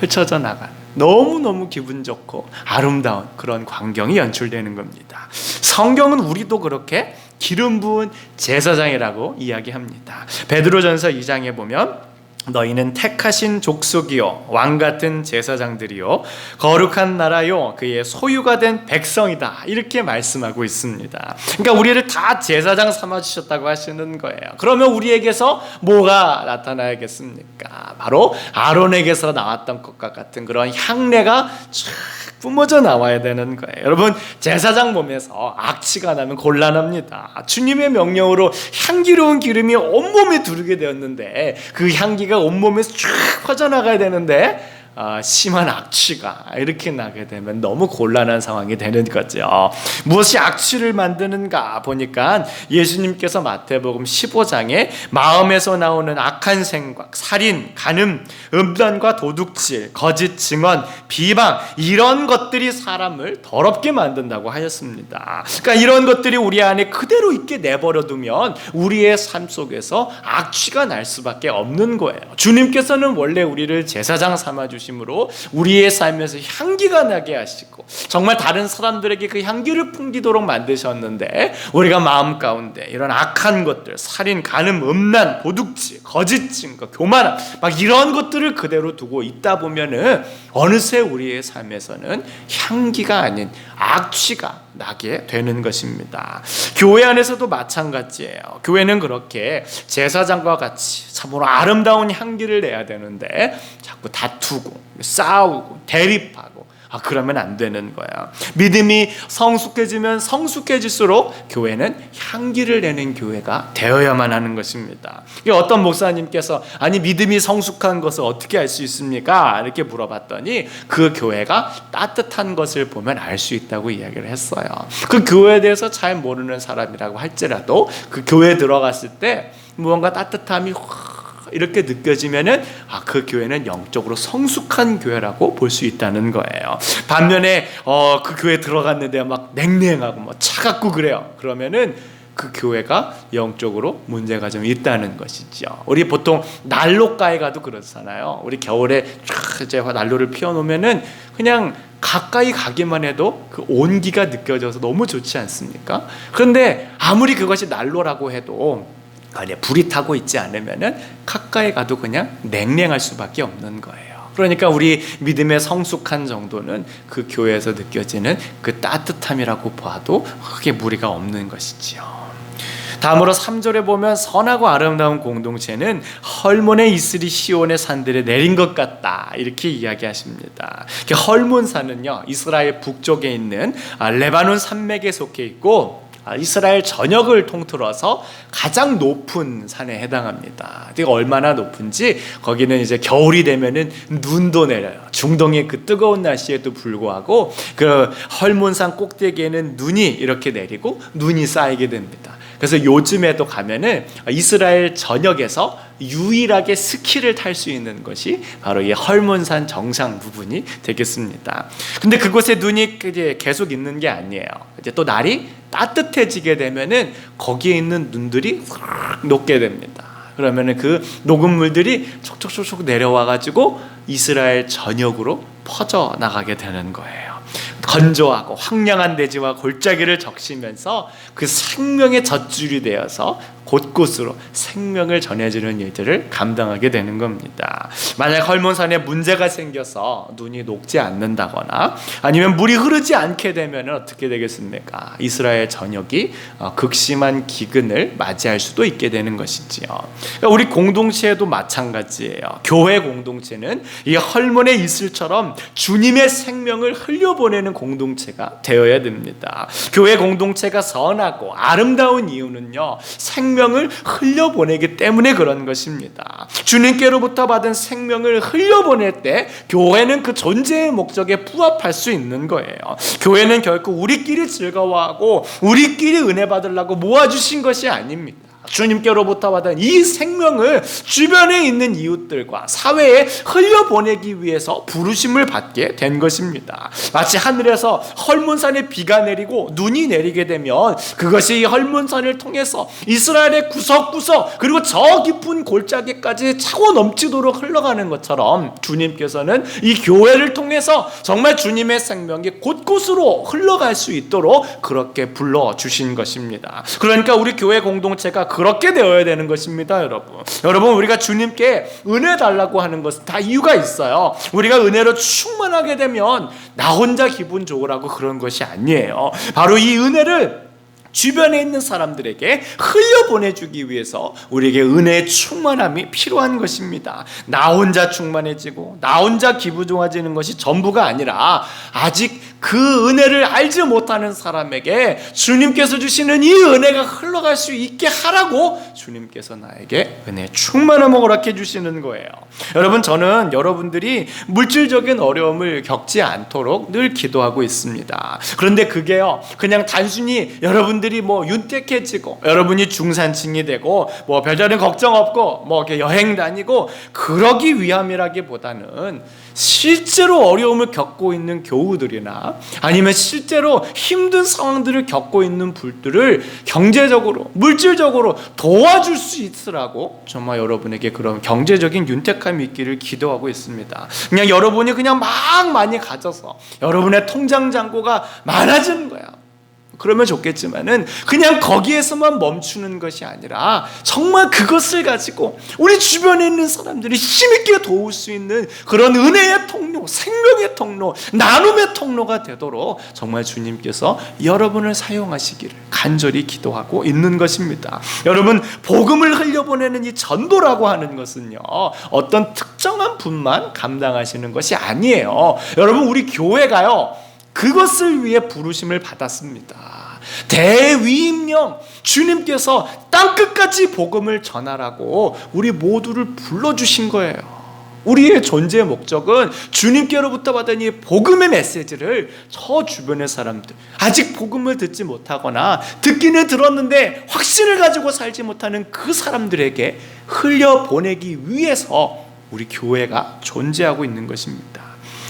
펼쳐져 나가는 너무너무 기분 좋고 아름다운 그런 광경이 연출되는 겁니다. 성경은 우리도 그렇게 기름 부은 제사장이라고 이야기합니다. 베드로전서 2장에 보면 너희는 택하신 족속이요 왕같은 제사장들이요 거룩한 나라요 그의 소유가 된 백성이다 이렇게 말씀하고 있습니다. 그러니까 우리를 다 제사장 삼아주셨다고 하시는 거예요. 그러면 우리에게서 뭐가 나타나야겠습니까? 바로 아론에게서 나왔던 것과 같은 그런 향내가 쫙 뿜어져 나와야 되는 거예요. 여러분 제사장 몸에서 악취가 나면 곤란합니다. 주님의 명령으로 향기로운 기름이 온몸에 두르게 되었는데 그 향기가 온몸에서 쭉 퍼져나가야 되는데 심한 악취가 이렇게 나게 되면 너무 곤란한 상황이 되는 거죠. 무엇이 악취를 만드는가 보니까 예수님께서 마태복음 15장에 마음에서 나오는 악한 생각, 살인, 간음, 음란과 도둑질, 거짓 증언, 비방 이런 것들이 사람을 더럽게 만든다고 하셨습니다. 그러니까 이런 것들이 우리 안에 그대로 있게 내버려두면 우리의 삶 속에서 악취가 날 수밖에 없는 거예요. 주님께서는 원래 우리를 제사장 삼아주신 으로 우리의 삶에서 향기가 나게 하시고 정말 다른 사람들에게 그 향기를 풍기도록 만드셨는데 우리가 마음 가운데 이런 악한 것들 살인, 간음, 음란, 도둑질, 거짓 증거, 교만함 막 이런 것들을 그대로 두고 있다 보면은 어느새 우리의 삶에서는 향기가 아닌 악취가 나게 되는 것입니다. 교회 안에서도 마찬가지예요. 교회는 그렇게 제사장과 같이 참으로 아름다운 향기를 내야 되는데 자꾸 다투고 싸우고 대립하고 그러면 안 되는 거야. 믿음이 성숙해지면 성숙해질수록 교회는 향기를 내는 교회가 되어야만 하는 것입니다. 어떤 목사님께서 아니 믿음이 성숙한 것을 어떻게 알 수 있습니까? 이렇게 물어봤더니 그 교회가 따뜻한 것을 보면 알 수 있다고 이야기를 했어요. 그 교회에 대해서 잘 모르는 사람이라고 할지라도 그 교회에 들어갔을 때 무언가 따뜻함이 이렇게 느껴지면은 그 교회는 영적으로 성숙한 교회라고 볼 수 있다는 거예요. 반면에 그 교회 들어갔는데 막 냉랭하고 뭐 차갑고 그래요. 그러면은 그 교회가 영적으로 문제가 좀 있다는 것이죠. 우리 보통 난로가에 가도 그렇잖아요. 우리 겨울에 쫙 이제 난로를 피워놓으면은 그냥 가까이 가기만 해도 그 온기가 느껴져서 너무 좋지 않습니까? 그런데 아무리 그것이 난로라고 해도 안에 불이 타고 있지 않으면은 가까이 가도 그냥 냉랭할 수밖에 없는 거예요. 그러니까 우리 믿음의 성숙한 정도는 그 교회에서 느껴지는 그 따뜻함이라고 봐도 크게 무리가 없는 것이지요. 다음으로 3절에 보면 선하고 아름다운 공동체는 헐몬의 이슬이 시온의 산들에 내린 것 같다, 이렇게 이야기하십니다. 헐몬산은요, 이스라엘 북쪽에 있는 레바논 산맥에 속해 있고 이스라엘 전역을 통틀어서 가장 높은 산에 해당합니다. 그러니까 얼마나 높은지, 거기는 이제 겨울이 되면은 눈도 내려요. 중동의 그 뜨거운 날씨에도 불구하고 그 헐몬산 꼭대기에는 눈이 이렇게 내리고 눈이 쌓이게 됩니다. 그래서 요즘에도 가면은 이스라엘 전역에서 유일하게 스키를 탈 수 있는 것이 바로 이 헐몬산 정상 부분이 되겠습니다. 근데 그곳에 눈이 계속 있는 게 아니에요. 이제 또 날이 따뜻해지게 되면은 거기에 있는 눈들이 녹게 됩니다. 그러면은 그 녹은 물들이 촉촉촉촉 내려와 가지고 이스라엘 전역으로 퍼져 나가게 되는 거예요. 건조하고 황량한 대지와 골짜기를 적시면서 그 생명의 젖줄이 되어서 곳곳으로 생명을 전해주는 일들을 감당하게 되는 겁니다. 만약 헐몬산에 문제가 생겨서 눈이 녹지 않는다거나 아니면 물이 흐르지 않게 되면 어떻게 되겠습니까? 이스라엘 전역이 극심한 기근을 맞이할 수도 있게 되는 것이지요. 우리 공동체에도 마찬가지예요. 교회 공동체는 이 헐몬의 이슬처럼 주님의 생명을 흘려보내는 공동체가 되어야 됩니다. 교회 공동체가 선하고 아름다운 이유는요, 생명을 흘려보내기 때문에 그런 것입니다. 주님께로부터 받은 생명을 흘려보낼 때 교회는 그 존재의 목적에 부합할 수 있는 거예요. 교회는 결코 우리끼리 즐거워하고 우리끼리 은혜 받으려고 모아주신 것이 아닙니다. 주님께로부터 받은 이 생명을 주변에 있는 이웃들과 사회에 흘려보내기 위해서 부르심을 받게 된 것입니다. 마치 하늘에서 헐몬산에 비가 내리고 눈이 내리게 되면 그것이 이 헐몬산을 통해서 이스라엘의 구석구석 그리고 저 깊은 골짜기까지 차고 넘치도록 흘러가는 것처럼 주님께서는 이 교회를 통해서 정말 주님의 생명이 곳곳으로 흘러갈 수 있도록 그렇게 불러주신 것입니다. 그러니까 우리 교회 공동체가 그렇게 되어야 되는 것입니다. 여러분 우리가 주님께 은혜 달라고 하는 것은 다 이유가 있어요. 우리가 은혜로 충만하게 되면 나 혼자 기분 좋으라고 그런 것이 아니에요. 바로 이 은혜를 주변에 있는 사람들에게 흘려보내주기 위해서 우리에게 은혜의 충만함이 필요한 것입니다. 나 혼자 충만해지고 나 혼자 기분 좋아지는 것이 전부가 아니라 아직 그 은혜를 알지 못하는 사람에게 주님께서 주시는 이 은혜가 흘러갈 수 있게 하라고 주님께서 나에게 은혜의 충만함을 허락해 주시는 거예요. 여러분, 저는 여러분들이 물질적인 어려움을 겪지 않도록 늘 기도하고 있습니다. 그런데 그게요, 그냥 단순히 여러분들이 윤택해지고 여러분이 중산층이 되고 별다른 걱정 없고 이렇게 여행 다니고 그러기 위함이라기보다는 실제로 어려움을 겪고 있는 교우들이나 아니면 실제로 힘든 상황들을 겪고 있는 분들을 경제적으로 물질적으로 도와줄 수 있으라고 정말 여러분에게 그런 경제적인 윤택함이 있기를 기도하고 있습니다. 그냥 여러분이 그냥 막 많이 가져서 여러분의 통장 잔고가 많아지는 거야. 그러면 좋겠지만은 그냥 거기에서만 멈추는 것이 아니라 정말 그것을 가지고 우리 주변에 있는 사람들이 힘있게 도울 수 있는 그런 은혜의 통로, 생명의 통로, 나눔의 통로가 되도록 정말 주님께서 여러분을 사용하시기를 간절히 기도하고 있는 것입니다. 여러분, 복음을 흘려보내는 이 전도라고 하는 것은요, 어떤 특정한 분만 감당하시는 것이 아니에요. 여러분, 우리 교회가요, 그것을 위해 부르심을 받았습니다. 대위임령, 주님께서 땅끝까지 복음을 전하라고 우리 모두를 불러주신 거예요. 우리의 존재의 목적은 주님께로부터 받은 이 복음의 메시지를 저 주변의 사람들, 아직 복음을 듣지 못하거나 듣기는 들었는데 확신을 가지고 살지 못하는 그 사람들에게 흘려보내기 위해서 우리 교회가 존재하고 있는 것입니다.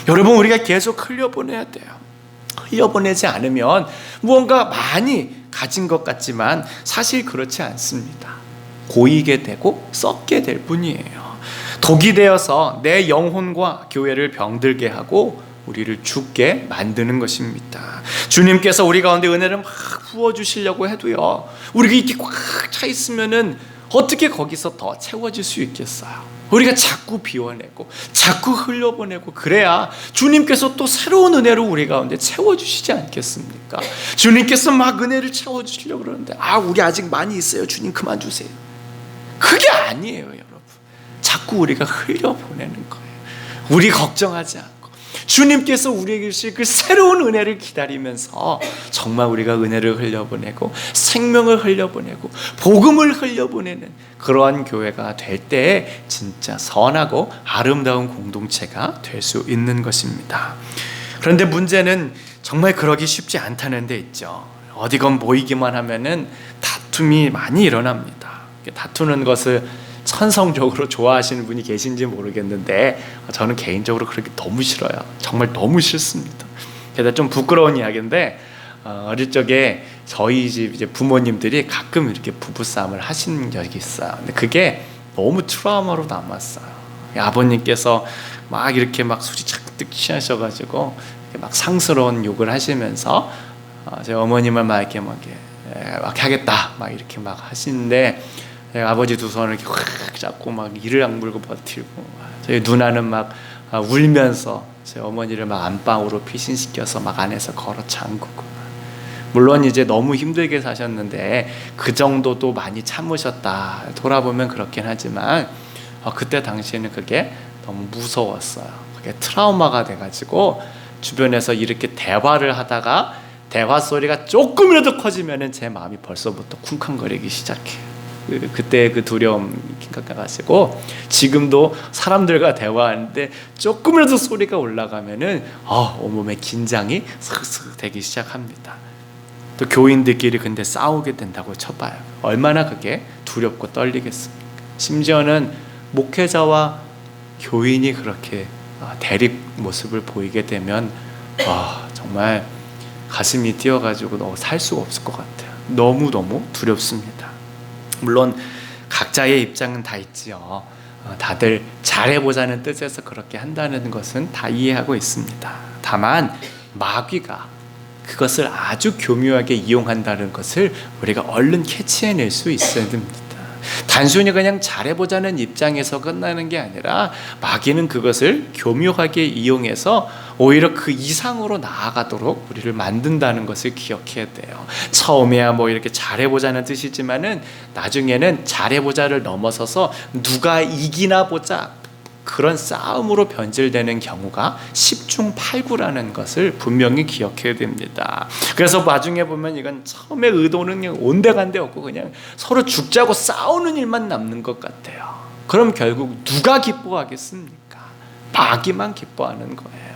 여러분, 우리가 계속 흘려보내야 돼요. 흘려보내지 않으면 무언가 많이 가진 것 같지만 사실 그렇지 않습니다. 고이게 되고 썩게 될 뿐이에요. 독이 되어서 내 영혼과 교회를 병들게 하고 우리를 죽게 만드는 것입니다. 주님께서 우리 가운데 은혜를 막 부어주시려고 해도요, 우리가 이렇게 꽉 차 있으면은 어떻게 거기서 더 채워질 수 있겠어요? 우리가 자꾸 비워내고 자꾸 흘려보내고 그래야 주님께서 또 새로운 은혜로 우리 가운데 채워주시지 않겠습니까? 주님께서 막 은혜를 채워주시려고 그러는데 우리 아직 많이 있어요. 주님 그만 주세요. 그게 아니에요, 여러분. 자꾸 우리가 흘려보내는 거예요. 우리 걱정하지 않고 주님께서 우리에게 주실 그 새로운 은혜를 기다리면서 정말 우리가 은혜를 흘려보내고 생명을 흘려보내고 복음을 흘려보내는 그러한 교회가 될 때에 진짜 선하고 아름다운 공동체가 될 수 있는 것입니다. 그런데 문제는 정말 그러기 쉽지 않다는 데 있죠. 어디건 모이기만 하면은 다툼이 많이 일어납니다. 다투는 것을 천성적으로 좋아하시는 분이 계신지 모르겠는데 저는 개인적으로 그렇게 너무 싫어요. 정말 너무 싫습니다. 게다가 좀 부끄러운 이야기인데 어릴 적에 저희 집 이제 부모님들이 가끔 이렇게 부부싸움을 하신 적이 있어요. 근데 그게 너무 트라우마로 남았어요. 아버님께서 막 이렇게 막 술이 잔뜩 취하셔가지고 막 상스러운 욕을 하시면서 제 어머님을 막 이렇게 막 하겠다 막 이렇게 막 하시는데 아버지 두 손을 이렇게 확 잡고 막 이를 악물고 버티고 저희 누나는 막 울면서 제 어머니를 막 안방으로 피신시켜서 막 안에서 걸어 잠그고 물론 이제 너무 힘들게 사셨는데 그 정도도 많이 참으셨다 돌아보면 그렇긴 하지만 그때 당시에는 그게 너무 무서웠어요. 그게 트라우마가 돼가지고 주변에서 이렇게 대화를 하다가 대화 소리가 조금이라도 커지면은 제 마음이 벌써부터 쿵쾅거리기 시작해요. 그때 그 두려움 가지고 지금도 사람들과 대화하는데 조금이라도 소리가 올라가면은 온몸에 긴장이 스르스르 되기 시작합니다. 또 교인들끼리 근데 싸우게 된다고 쳐봐요. 얼마나 그게 두렵고 떨리겠습니까? 심지어는 목회자와 교인이 그렇게 대립 모습을 보이게 되면 정말 가슴이 뛰어가지고 살 수가 없을 것 같아요. 너무너무 두렵습니다. 물론 각자의 입장은 다 있지요. 다들 잘해보자는 뜻에서 그렇게 한다는 것은 다 이해하고 있습니다. 다만 마귀가 그것을 아주 교묘하게 이용한다는 것을 우리가 얼른 캐치해낼 수 있어야 됩니다. 단순히 그냥 잘해보자는 입장에서 끝나는 게 아니라 마귀는 그것을 교묘하게 이용해서 오히려 그 이상으로 나아가도록 우리를 만든다는 것을 기억해야 돼요. 처음에야 뭐 이렇게 잘해보자는 뜻이지만은 나중에는 잘해보자를 넘어서서 누가 이기나 보자 그런 싸움으로 변질되는 경우가 10중 8구라는 것을 분명히 기억해야 됩니다. 그래서 나중에 보면 이건 처음에 의도는 그냥 온데간데 없고 그냥 서로 죽자고 싸우는 일만 남는 것 같아요. 그럼 결국 누가 기뻐하겠습니까? 마귀만 기뻐하는 거예요.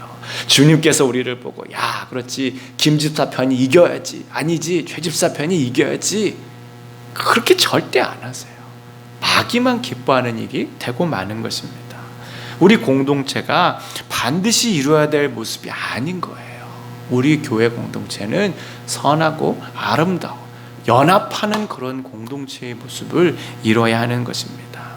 주님께서 우리를 보고 그렇지 김집사 편이 이겨야지 아니지 최집사 편이 이겨야지 그렇게 절대 안 하세요. 마귀만 기뻐하는 일이 되고 마는 것입니다. 우리 공동체가 반드시 이루어야 될 모습이 아닌 거예요. 우리 교회 공동체는 선하고 아름다워 연합하는 그런 공동체의 모습을 이뤄야 하는 것입니다.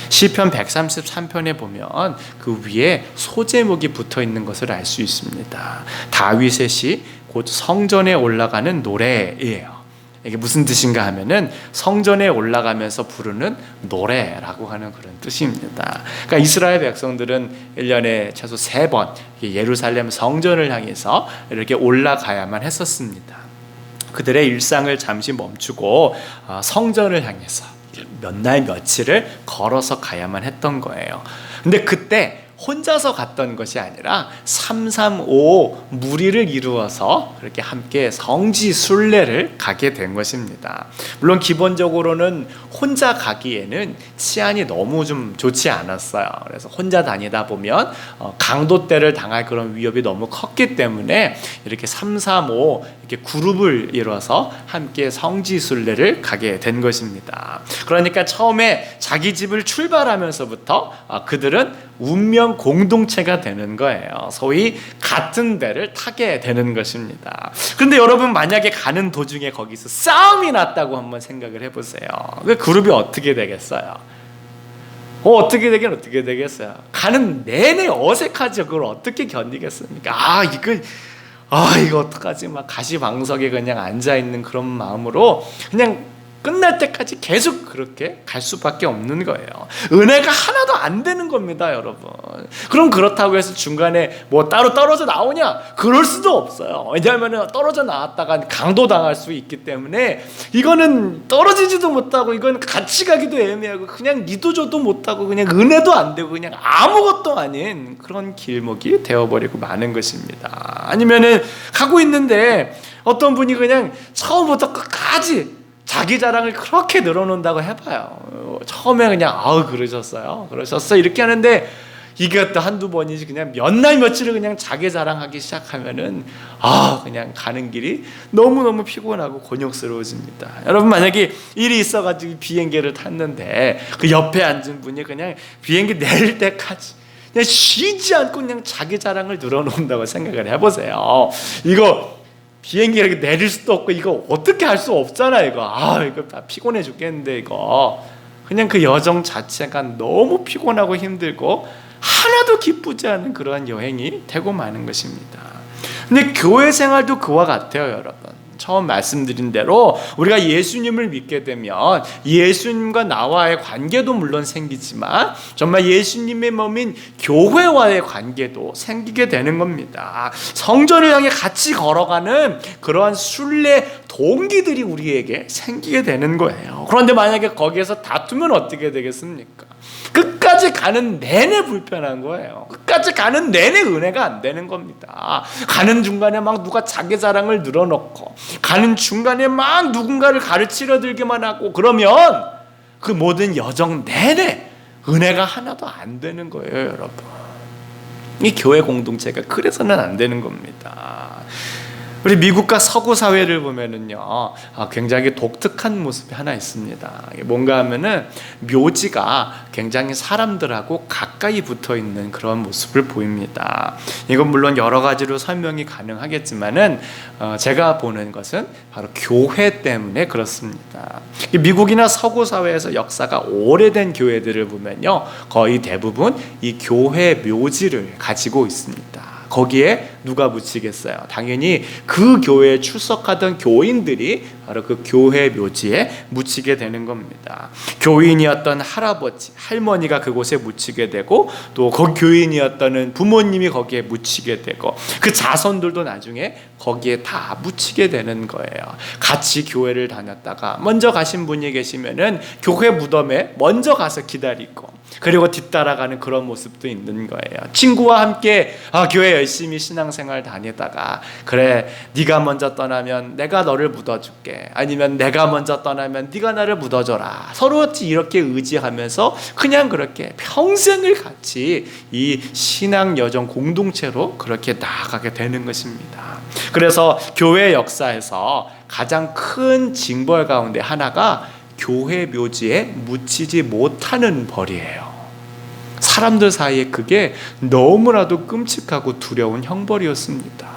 시편 133편에 보면 그 위에 소제목이 붙어 있는 것을 알 수 있습니다. 다윗의 시, 곧 성전에 올라가는 노래예요. 이게 무슨 뜻인가 하면은 성전에 올라가면서 부르는 노래라고 하는 그런 뜻입니다. 그러니까 이스라엘 백성들은 1년에 최소 3번 예루살렘 성전을 향해서 이렇게 올라가야만 했었습니다. 그들의 일상을 잠시 멈추고 성전을 향해서 몇 날 며칠을 걸어서 가야만 했던 거예요. 근데 그때 혼자서 갔던 것이 아니라 335 무리를 이루어서 그렇게 함께 성지 순례를 가게 된 것입니다. 물론 기본적으로는 혼자 가기에는 치안이 너무 좀 좋지 않았어요. 그래서 혼자 다니다 보면 강도떼를 당할 그런 위협이 너무 컸기 때문에 이렇게 335 이렇게 그룹을 이뤄서 함께 성지 순례를 가게 된 것입니다. 그러니까 처음에 자기 집을 출발하면서부터 그들은 운명 공동체가 되는 거예요. 소위 같은 배를 타게 되는 것입니다. 그런데 여러분 만약에 가는 도중에 거기서 싸움이 났다고 한번 생각을 해보세요. 그 그룹이 어떻게 되겠어요? 어떻게 되겠어요? 가는 내내 어색하죠. 그걸 어떻게 견디겠습니까? 이거 어떡하지? 막 가시방석에 그냥 앉아있는 그런 마음으로 그냥 끝날 때까지 계속 그렇게 갈 수밖에 없는 거예요. 은혜가 하나도 안 되는 겁니다, 여러분. 그럼 그렇다고 해서 중간에 뭐 따로 떨어져 나오냐? 그럴 수도 없어요. 왜냐하면 떨어져 나왔다가 강도 당할 수 있기 때문에 이거는 떨어지지도 못하고 이건 같이 가기도 애매하고 그냥 니도 줘도 못하고 그냥 은혜도 안 되고 그냥 아무것도 아닌 그런 길목이 되어버리고 마는 것입니다. 아니면은 가고 있는데 어떤 분이 그냥 처음부터 끝까지 자기 자랑을 그렇게 늘어놓는다고 해봐요. 처음에 그냥 그러셨어요 이렇게 하는데 이게 한두 번이지 그냥 몇 날 며칠을 그냥 자기 자랑하기 시작하면은 그냥 가는 길이 너무너무 피곤하고 곤욕스러워집니다. 여러분, 만약에 일이 있어가지고 비행기를 탔는데 그 옆에 앉은 분이 그냥 비행기 내릴 때까지 그냥 쉬지 않고 그냥 자기 자랑을 늘어놓는다고 생각을 해보세요. 이거 비행기 이렇게 내릴 수도 없고 이거 어떻게 할 수 없잖아. 이거 다 피곤해 죽겠는데 이거 그냥 그 여정 자체가 너무 피곤하고 힘들고 하나도 기쁘지 않은 그러한 여행이 되고 마는 것입니다. 근데 교회 생활도 그와 같아요, 여러분. 처음 말씀드린 대로 우리가 예수님을 믿게 되면 예수님과 나와의 관계도 물론 생기지만 정말 예수님의 몸인 교회와의 관계도 생기게 되는 겁니다. 성전을 향해 같이 걸어가는 그러한 순례 동기들이 우리에게 생기게 되는 거예요. 그런데 만약에 거기에서 다투면 어떻게 되겠습니까? 끝까지 가는 내내 불편한 거예요. 끝까지 가는 내내 은혜가 안 되는 겁니다. 가는 중간에 막 누가 자기 자랑을 늘어놓고 가는 중간에 막 누군가를 가르치려 들기만 하고 그러면 그 모든 여정 내내 은혜가 하나도 안 되는 거예요, 여러분. 이 교회 공동체가 그래서는 안 되는 겁니다. 우리 미국과 서구 사회를 보면은요, 굉장히 독특한 모습이 하나 있습니다. 뭔가 하면은 묘지가 굉장히 사람들하고 가까이 붙어 있는 그런 모습을 보입니다. 이건 물론 여러 가지로 설명이 가능하겠지만은 제가 보는 것은 바로 교회 때문에 그렇습니다. 미국이나 서구 사회에서 역사가 오래된 교회들을 보면요, 거의 대부분 이 교회 묘지를 가지고 있습니다. 거기에 누가 묻히겠어요? 당연히 그 교회에 출석하던 교인들이 바로 그 교회 묘지에 묻히게 되는 겁니다. 교인이었던 할아버지, 할머니가 그곳에 묻히게 되고 또 그 교인이었던 부모님이 거기에 묻히게 되고 그 자손들도 나중에 거기에 다 묻히게 되는 거예요. 같이 교회를 다녔다가 먼저 가신 분이 계시면은 교회 무덤에 먼저 가서 기다리고 그리고 뒤따라가는 그런 모습도 있는 거예요. 친구와 함께 교회 열심히 신앙생활 다니다가 그래, 네가 먼저 떠나면 내가 너를 묻어줄게, 아니면 내가 먼저 떠나면 네가 나를 묻어줘라, 서로 이렇게 의지하면서 그냥 그렇게 평생을 같이 이 신앙 여정 공동체로 그렇게 나아가게 되는 것입니다. 그래서 교회 역사에서 가장 큰 징벌 가운데 하나가 교회 묘지에 묻히지 못하는 벌이에요. 사람들 사이에 그게 너무나도 끔찍하고 두려운 형벌이었습니다.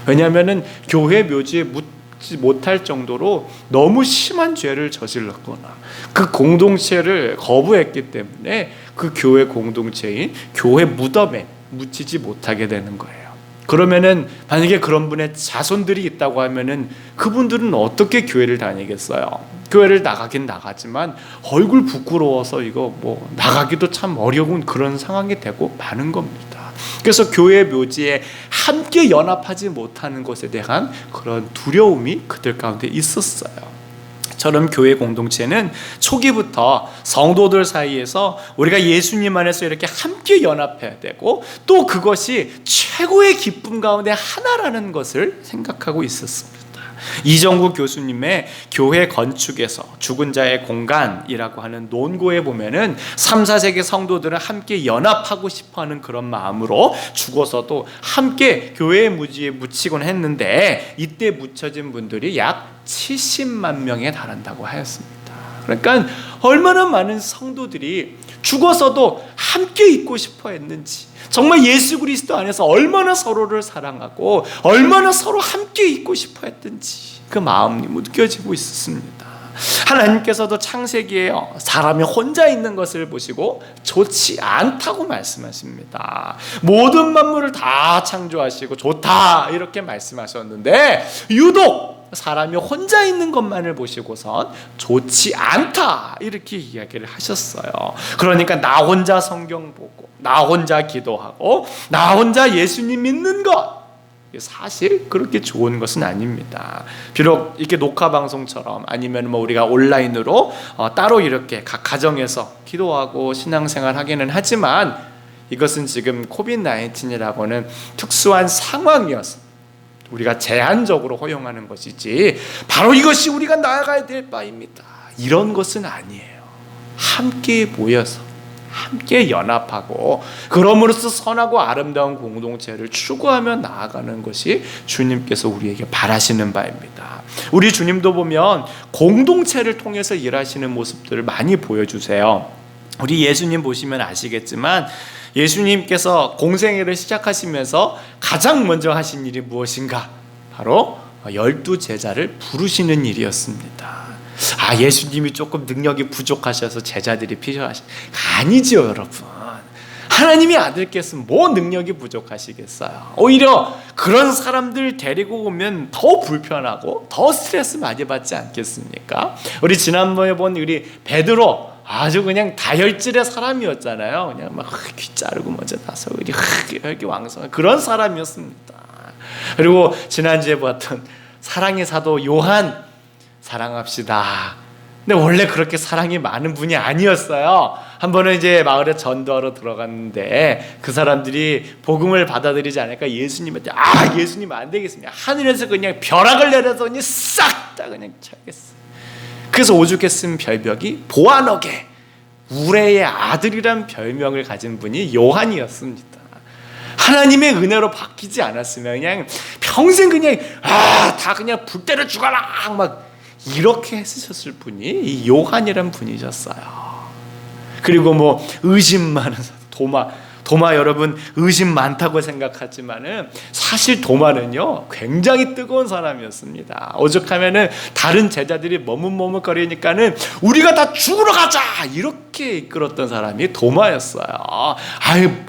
왜냐하면 교회 묘지에 묻지 못할 정도로 너무 심한 죄를 저질렀거나 그 공동체를 거부했기 때문에 그 교회 공동체인 교회 무덤에 묻히지 못하게 되는 거예요. 그러면은 만약에 그런 분의 자손들이 있다고 하면은 그분들은 어떻게 교회를 다니겠어요? 교회를 나가긴 나가지만 얼굴 부끄러워서 이거 뭐 나가기도 참 어려운 그런 상황이 되고 마는 겁니다. 그래서 교회 묘지에 함께 연합하지 못하는 것에 대한 그런 두려움이 그들 가운데 있었어요. 저런 교회 공동체는 초기부터 성도들 사이에서 우리가 예수님 안에서 이렇게 함께 연합해야 되고 또 그것이 최고의 기쁨 가운데 하나라는 것을 생각하고 있었습니다. 이정구 교수님의 교회 건축에서 죽은 자의 공간이라고 하는 논고에 보면은 3, 4세기 성도들은 함께 연합하고 싶어하는 그런 마음으로 죽어서도 함께 교회의 묘지에 묻히곤 했는데 이때 묻혀진 분들이 약 70만 명에 달한다고 하였습니다. 그러니까 얼마나 많은 성도들이 죽어서도 함께 있고 싶어 했는지, 정말 예수 그리스도 안에서 얼마나 서로를 사랑하고 얼마나 서로 함께 있고 싶어 했든지 그 마음이 느껴지고 있었습니다. 하나님께서도 창세기에 사람이 혼자 있는 것을 보시고 좋지 않다고 말씀하십니다. 모든 만물을 다 창조하시고 좋다 이렇게 말씀하셨는데 유독 사람이 혼자 있는 것만을 보시고선 좋지 않다 이렇게 이야기를 하셨어요. 그러니까 나 혼자 성경 보고 나 혼자 기도하고 나 혼자 예수님 믿는 것, 사실 그렇게 좋은 것은 아닙니다. 비록 이렇게 녹화 방송처럼 아니면 뭐 우리가 온라인으로 따로 이렇게 각 가정에서 기도하고 신앙생활 하기는 하지만 이것은 지금 코비드-19이라고는 특수한 상황이어서 우리가 제한적으로 허용하는 것이지 바로 이것이 우리가 나아가야 될 바입니다. 이런 것은 아니에요. 함께 모여서 함께 연합하고 그럼으로써 선하고 아름다운 공동체를 추구하며 나아가는 것이 주님께서 우리에게 바라시는 바입니다. 우리 주님도 보면 공동체를 통해서 일하시는 모습들을 많이 보여주세요. 우리 예수님 보시면 아시겠지만 예수님께서 공생애를 시작하시면서 가장 먼저 하신 일이 무엇인가? 바로 12제자를 부르시는 일이었습니다. 예수님이 조금 능력이 부족하셔서 제자들이 필요하시? 아니죠, 여러분. 하나님의 아들께서 뭐 능력이 부족하시겠어요? 오히려 그런 사람들 데리고 오면 더 불편하고 더 스트레스 많이 받지 않겠습니까? 우리 지난번에 본 우리 베드로 아주 그냥 다혈질의 사람이었잖아요. 그냥 막 귀 자르고 먼저 나서 이렇게 왕성한 그런 사람이었습니다. 그리고 지난주에 봤던 사랑의 사도 요한, 사랑합시다. 근데 원래 그렇게 사랑이 많은 분이 아니었어요. 한 번은 이제 마을에 전도하러 들어갔는데 그 사람들이 복음을 받아들이지 않으니까 예수님한테 예수님 안 되겠습니다. 하늘에서 그냥 벼락을 내려서 그냥 싹 다 그냥 차겠어요. 그래서 오죽해 쓴 별벽이 보아너게, 우레의 아들이란 별명을 가진 분이 요한이었습니다. 하나님의 은혜로 바뀌지 않았으면 그냥 평생 그냥 다 그냥 불 때려 죽어라 막 이렇게 했으셨을 분이 이 요한이란 분이셨어요. 그리고 뭐 의심 많은 도마 여러분 의심 많다고 생각하지만은 사실 도마는요 굉장히 뜨거운 사람이었습니다. 오죽하면은 다른 제자들이 머뭇머뭇거리니까는 우리가 다 죽으러 가자 이렇게 이끌었던 사람이 도마였어요.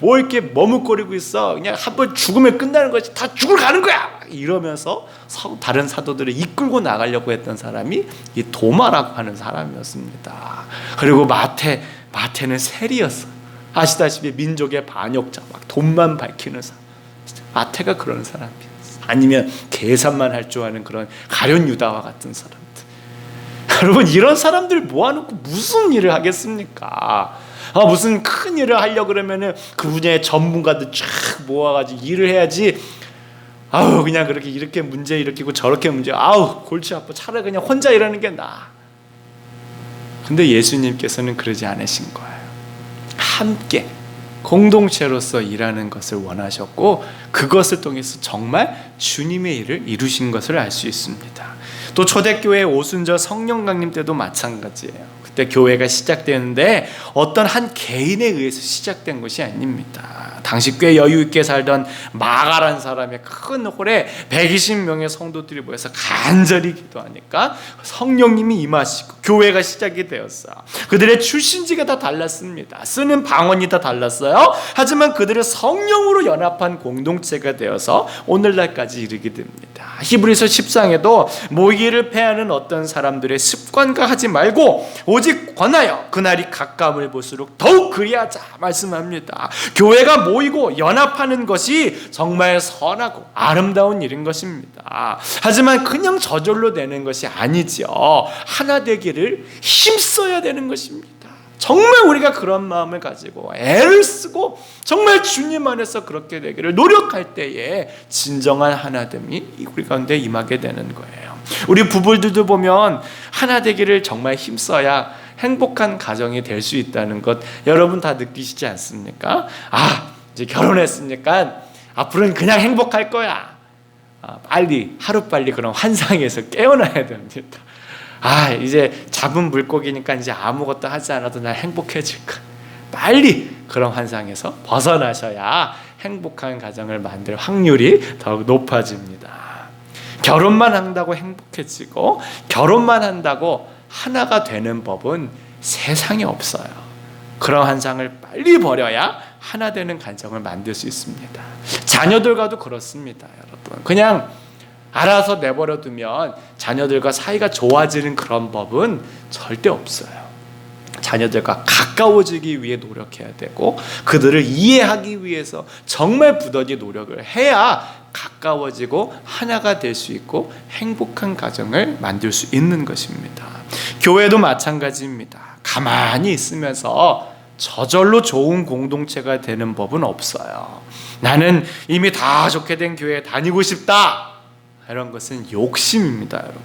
뭐 이렇게 머뭇거리고 있어, 그냥 한번 죽으면 끝나는 것이 다 죽으러 가는 거야 이러면서 다른 사도들을 이끌고 나가려고 했던 사람이 이 도마라고 하는 사람이었습니다. 그리고 마태는 세리였어요. 아시다시피 민족의 반역자, 막 돈만 밝히는 사람. 마태가 그런 사람이었어요. 아니면 계산만 할 줄 아는 그런 가룟 유다와 같은 사람들. 여러분, 이런 사람들 모아놓고 무슨 일을 하겠습니까? 무슨 큰 일을 하려고 그러면은 그 분야의 전문가들 쫙 모아가지고 일을 해야지. 그냥 그렇게 이렇게 문제 일으키고 저렇게 문제, 골치 아파. 차라리 그냥 혼자 일하는 게 나아. 근데 예수님께서는 그러지 않으신 거예요. 함께 공동체로서 일하는 것을 원하셨고 그것을 통해서 정말 주님의 일을 이루신 것을 알 수 있습니다. 또 초대교회 오순절 성령 강림 때도 마찬가지예요. 그때 교회가 시작되는데 어떤 한 개인에 의해서 시작된 것이 아닙니다. 당시 꽤 여유 있게 살던 마가라는 사람의 큰 홀에 120명의 성도들이 모여서 간절히 기도하니까 성령님이 임하시고 교회가 시작이 되었어요. 그들의 출신지가 다 달랐습니다. 쓰는 방언이 다 달랐어요. 하지만 그들의 성령으로 연합한 공동체가 되어서 오늘날까지 이르게 됩니다. 히브리서 10장에도 모이기를 패하는 어떤 사람들의 습관과 하지 말고 오직 권하여 그날이 가까움을 볼수록 더욱 그리하자 말씀합니다. 교회가 모이고 연합하는 것이 정말 선하고 아름다운 일인 것입니다. 하지만 그냥 저절로 되는 것이 아니죠. 하나 되기를 힘써야 되는 것입니다. 정말 우리가 그런 마음을 가지고 애를 쓰고 정말 주님 안에서 그렇게 되기를 노력할 때에 진정한 하나됨이 우리 가운데 임하게 되는 거예요. 우리 부부들도 보면 하나 되기를 정말 힘써야 행복한 가정이 될 수 있다는 것 여러분 다 느끼시지 않습니까? 이제 결혼했으니까 앞으로는 그냥 행복할 거야. 하루빨리 그런 환상에서 깨어나야 됩니다. 이제 잡은 물고기니까 이제 아무것도 하지 않아도 난 행복해질까. 빨리 그런 환상에서 벗어나셔야 행복한 가정을 만들 확률이 더욱 높아집니다. 결혼만 한다고 행복해지고 결혼만 한다고 하나가 되는 법은 세상에 없어요. 그런 환상을 빨리 버려야 하나 되는 가정을 만들 수 있습니다. 자녀들과도 그렇습니다. 여러분, 그냥 알아서 내버려 두면 자녀들과 사이가 좋아지는 그런 법은 절대 없어요. 자녀들과 가까워지기 위해 노력해야 되고 그들을 이해하기 위해서 정말 부단히 노력을 해야 가까워지고 하나가 될 수 있고 행복한 가정을 만들 수 있는 것입니다. 교회도 마찬가지입니다. 가만히 있으면서 저절로 좋은 공동체가 되는 법은 없어요. 나는 이미 다 좋게 된 교회에 다니고 싶다, 이런 것은 욕심입니다. 여러분,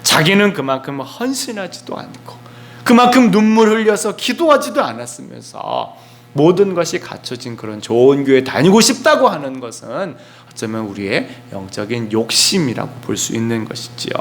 자기는 그만큼 헌신하지도 않고 그만큼 눈물 흘려서 기도하지도 않았으면서 모든 것이 갖춰진 그런 좋은 교회 다니고 싶다고 하는 것은 어쩌면 우리의 영적인 욕심이라고 볼 수 있는 것이지요.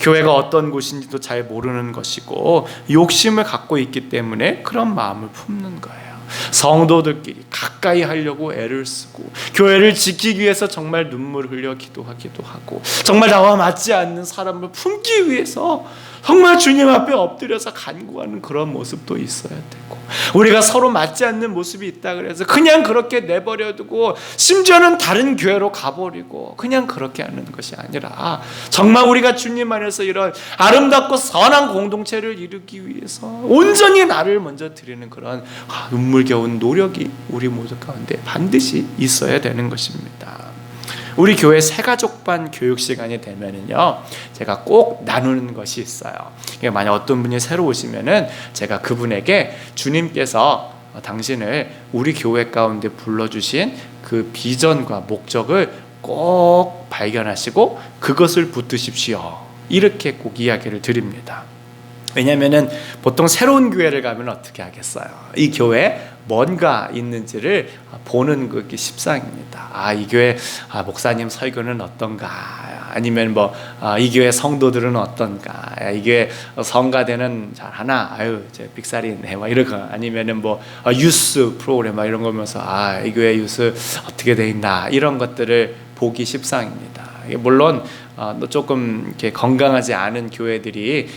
교회가 어떤 곳인지도 잘 모르는 것이고 욕심을 갖고 있기 때문에 그런 마음을 품는 거예요. 성도들끼리 가까이 하려고 애를 쓰고 교회를 지키기 위해서 정말 눈물 흘려 기도하기도 하고 정말 나와 맞지 않는 사람을 품기 위해서 정말 주님 앞에 엎드려서 간구하는 그런 모습도 있어야 되고, 우리가 서로 맞지 않는 모습이 있다 그래서 그냥 그렇게 내버려두고 심지어는 다른 교회로 가버리고 그냥 그렇게 하는 것이 아니라 정말 우리가 주님 안에서 이런 아름답고 선한 공동체를 이루기 위해서 온전히 나를 먼저 드리는 그런 눈물겨운 노력이 우리 모두 가운데 반드시 있어야 되는 것입니다. 우리 교회 새가족반 교육 시간이 되면은요, 제가 꼭 나누는 것이 있어요. 만약 어떤 분이 새로 오시면은 제가 그분에게 주님께서 당신을 우리 교회 가운데 불러주신 그 비전과 목적을 꼭 발견하시고 그것을 붙드십시오, 이렇게 꼭 이야기를 드립니다. 왜냐하면은 보통 새로운 교회를 가면 어떻게 하겠어요? 이 교회에 뭔가 있는지를 보는 그게 십상입니다. 이 교회 목사님 설교는 어떤가? 아니면 이 교회 성도들은 어떤가? 이 교회 성가대는 잘하나? 제 빅살이 있네. 이러고 아니면은 유스 프로그램 이런 거 보면서 이 교회 유스 어떻게 돼 있나? 이런 것들을 보기 십상입니다. 물론 조금 이렇게 건강하지 않은 교회들이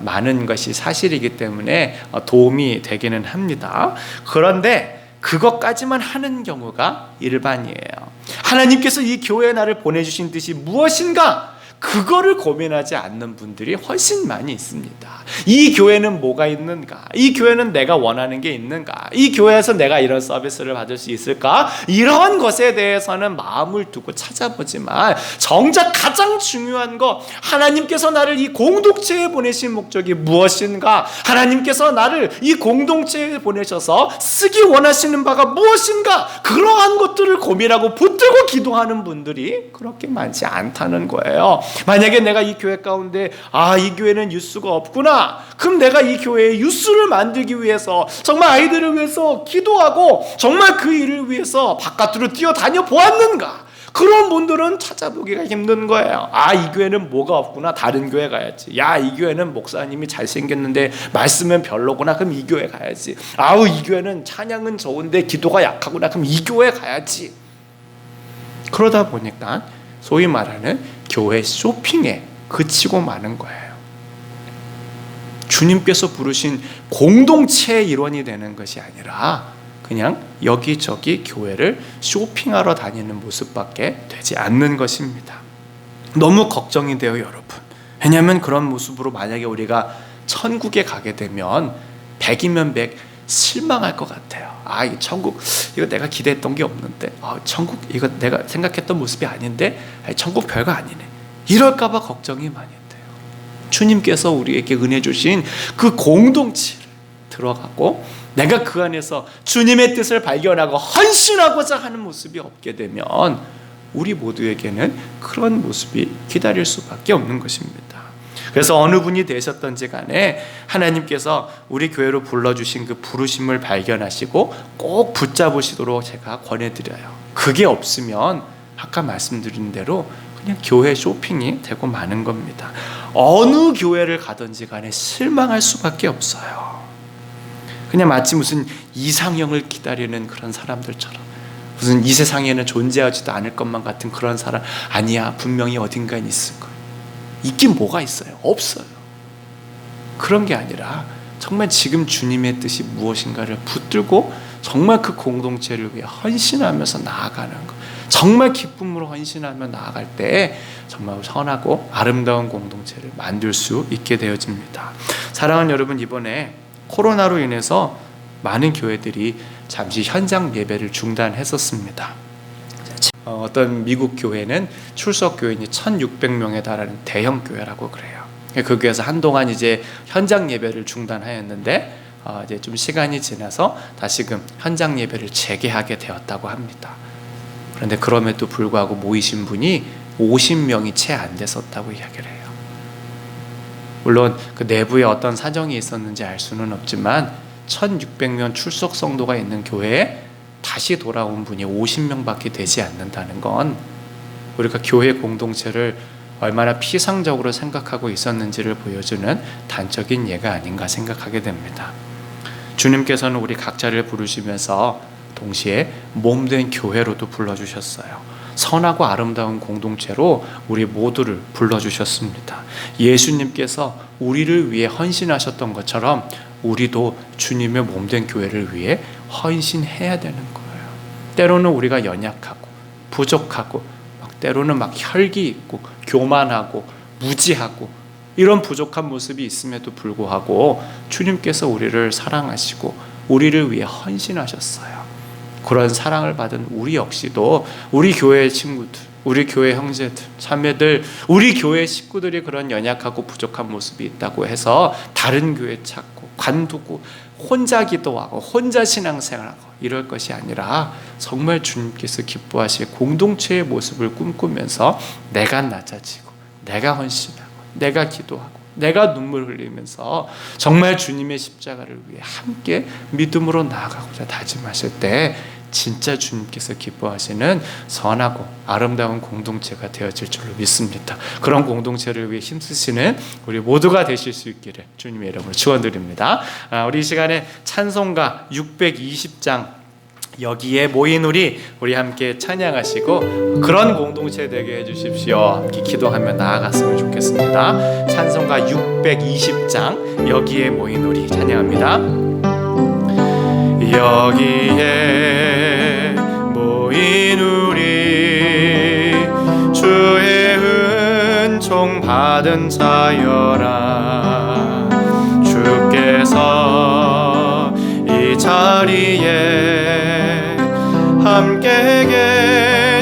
많은 것이 사실이기 때문에 도움이 되기는 합니다. 그런데 그것까지만 하는 경우가 일반이에요. 하나님께서 이 교회에 나를 보내주신 뜻이 무엇인가? 그거를 고민하지 않는 분들이 훨씬 많이 있습니다. 이 교회는 뭐가 있는가? 이 교회는 내가 원하는 게 있는가? 이 교회에서 내가 이런 서비스를 받을 수 있을까? 이런 것에 대해서는 마음을 두고 찾아보지만 정작 가장 중요한 거, 하나님께서 나를 이 공동체에 보내신 목적이 무엇인가? 하나님께서 나를 이 공동체에 보내셔서 쓰기 원하시는 바가 무엇인가? 그러한 것들을 고민하고 붙들고 기도하는 분들이 그렇게 많지 않다는 거예요. 만약에 내가 이 교회 가운데 이 교회는 유스가 없구나, 그럼 내가 이 교회에 유스를 만들기 위해서 정말 아이들을 위해서 기도하고 정말 그 일을 위해서 바깥으로 뛰어다녀 보았는가? 그런 분들은 찾아보기가 힘든 거예요. 이 교회는 뭐가 없구나, 다른 교회 가야지. 이 교회는 목사님이 잘생겼는데 말씀은 별로구나, 그럼 이 교회 가야지. 이 교회는 찬양은 좋은데 기도가 약하구나, 그럼 이 교회 가야지. 그러다 보니까 소위 말하는 교회 쇼핑에 그치고 마는 거예요. 주님께서 부르신 공동체의 일원이 되는 것이 아니라 그냥 여기저기 교회를 쇼핑하러 다니는 모습밖에 되지 않는 것입니다. 너무 걱정이 돼요, 여러분. 왜냐하면 그런 모습으로 만약에 우리가 천국에 가게 되면 100이면 100 실망할 것 같아요. 이 천국 이거 내가 기대했던 게 없는데, 천국 이거 내가 생각했던 모습이 아닌데, 천국 별거 아니네, 이럴까 봐 걱정이 많이 돼요. 주님께서 우리에게 은혜 주신 그 공동체를 들어가고 내가 그 안에서 주님의 뜻을 발견하고 헌신하고자 하는 모습이 없게 되면 우리 모두에게는 그런 모습이 기다릴 수밖에 없는 것입니다. 그래서 어느 분이 되셨던지 간에 하나님께서 우리 교회로 불러주신 그 부르심을 발견하시고 꼭 붙잡으시도록 제가 권해드려요. 그게 없으면 아까 말씀드린 대로 그냥 교회 쇼핑이 되고 마는 겁니다. 어느 교회를 가든지 간에 실망할 수밖에 없어요. 그냥 마치 무슨 이상형을 기다리는 그런 사람들처럼, 무슨 이 세상에는 존재하지도 않을 것만 같은 그런 사람, 아니야, 분명히 어딘가에 있을 거예요. 있긴 뭐가 있어요? 없어요. 그런 게 아니라 정말 지금 주님의 뜻이 무엇인가를 붙들고 정말 그 공동체를 위해 헌신하면서 나아가는 것, 정말 기쁨으로 헌신하며 나아갈 때 정말 선하고 아름다운 공동체를 만들 수 있게 되어집니다. 사랑하는 여러분, 이번에 코로나로 인해서 많은 교회들이 잠시 현장 예배를 중단했었습니다. 어떤 미국 교회는 출석 교인이 1,600명에 달하는 대형 교회라고 그래요. 그 교회에서 한동안 이제 현장 예배를 중단하였는데 이제 좀 시간이 지나서 다시금 현장 예배를 재개하게 되었다고 합니다. 그런데 그럼에도 불구하고 모이신 분이 50명이 채 안 됐었다고 이야기를 해요. 물론 그 내부에 어떤 사정이 있었는지 알 수는 없지만 1,600명 출석 성도가 있는 교회에 다시 돌아온 분이 50명밖에 되지 않는다는 건 우리가 교회 공동체를 얼마나 피상적으로 생각하고 있었는지를 보여주는 단적인 예가 아닌가 생각하게 됩니다. 주님께서는 우리 각자를 부르시면서 동시에 몸된 교회로도 불러주셨어요. 선하고 아름다운 공동체로 우리 모두를 불러주셨습니다. 예수님께서 우리를 위해 헌신하셨던 것처럼 우리도 주님의 몸된 교회를 위해 헌신해야 되는 거예요. 때로는 우리가 연약하고 부족하고 때로는 막 혈기 있고 교만하고 무지하고 이런 부족한 모습이 있음에도 불구하고 주님께서 우리를 사랑하시고 우리를 위해 헌신하셨어요. 그런 사랑을 받은 우리 역시도 우리 교회 친구들, 우리 교회 형제들, 자매들, 우리 교회 식구들이 그런 연약하고 부족한 모습이 있다고 해서 다른 교회 찾고 관두고 혼자 기도하고 혼자 신앙생활하고 이럴 것이 아니라 정말 주님께서 기뻐하실 공동체의 모습을 꿈꾸면서 내가 낮아지고 내가 헌신하고 내가 기도하고 내가 눈물 흘리면서 정말 주님의 십자가를 위해 함께 믿음으로 나아가고자 다짐하실 때 진짜 주님께서 기뻐하시는 선하고 아름다운 공동체가 되어질 줄로 믿습니다. 그런 공동체를 위해 힘쓰시는 우리 모두가 되실 수 있기를 주님의 이름으로 축원드립니다. 우리 이 시간에 찬송가 620장 여기에 모인 우리 함께 찬양하시고 그런 공동체 되게 해주십시오. 함께 기도하며 나아갔으면 좋겠습니다. 찬송가 620장 여기에 모인 우리 찬양합니다. 여기에 모인 우리 주의 은총 받은 자여라. 주께서 이 자리에 함께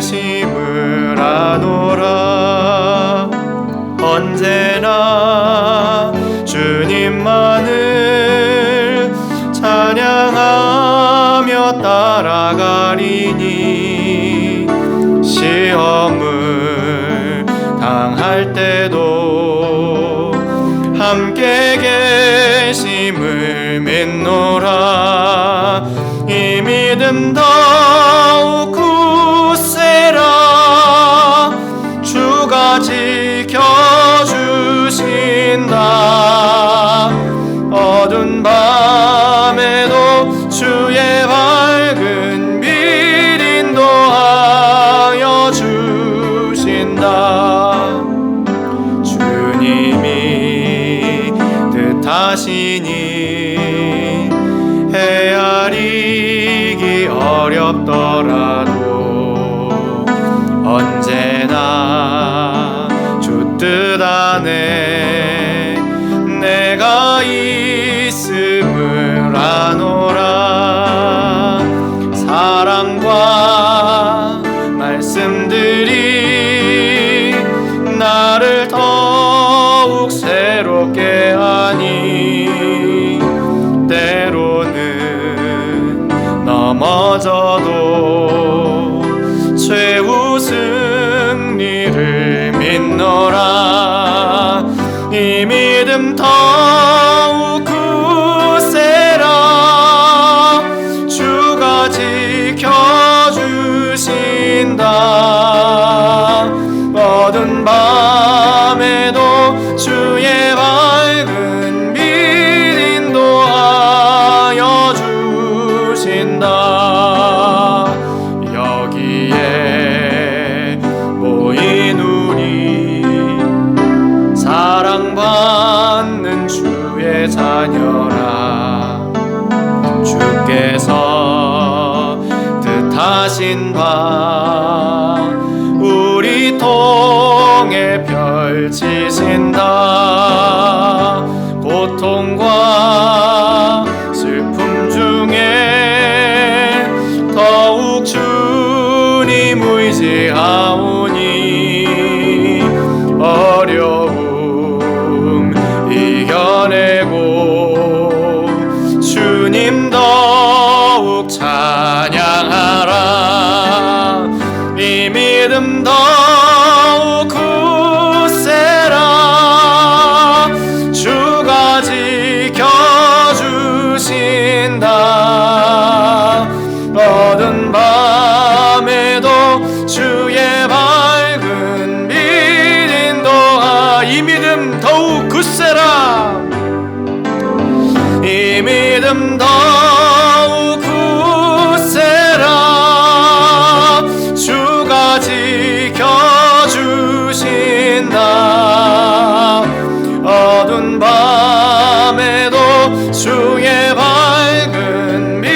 계심을 아노라. 언제나 주님만을 찬양하며 따라가리니 시험을 당할 때도 함께 계심을 믿노라. 이 믿음 더욱 굳세라. 주가 지켜주신다. 어두운 밤에도 주의 밝은 빛 인도하여 주신다. 주님이 뜻하시니 헤아리기 어렵더라도 언제나 주 뜻 안에 내가 있음을 아노라. 사랑과 말씀들이 나를 더욱 새롭게 하니 때로는 넘어져도 최후 승리를 믿노라. 이 믿음 더욱 굳세라. 주가 지켜주신다. 하신 바 우리 통해 펼치신다. 고통과 슬픔 중에 더욱 주님 의지하오니 어려움 이겨내고 주님 더욱 찬양하라. 이 믿음 더욱 굳세라. 주가 지켜주신다. 어두운 밤에도 주의 밝은 빛 인도하. 이 믿음 더욱 굳세라. 이 믿음 더욱 굳세라. 주가 지켜주신다. 어두운 밤에도 주의 밝은 빛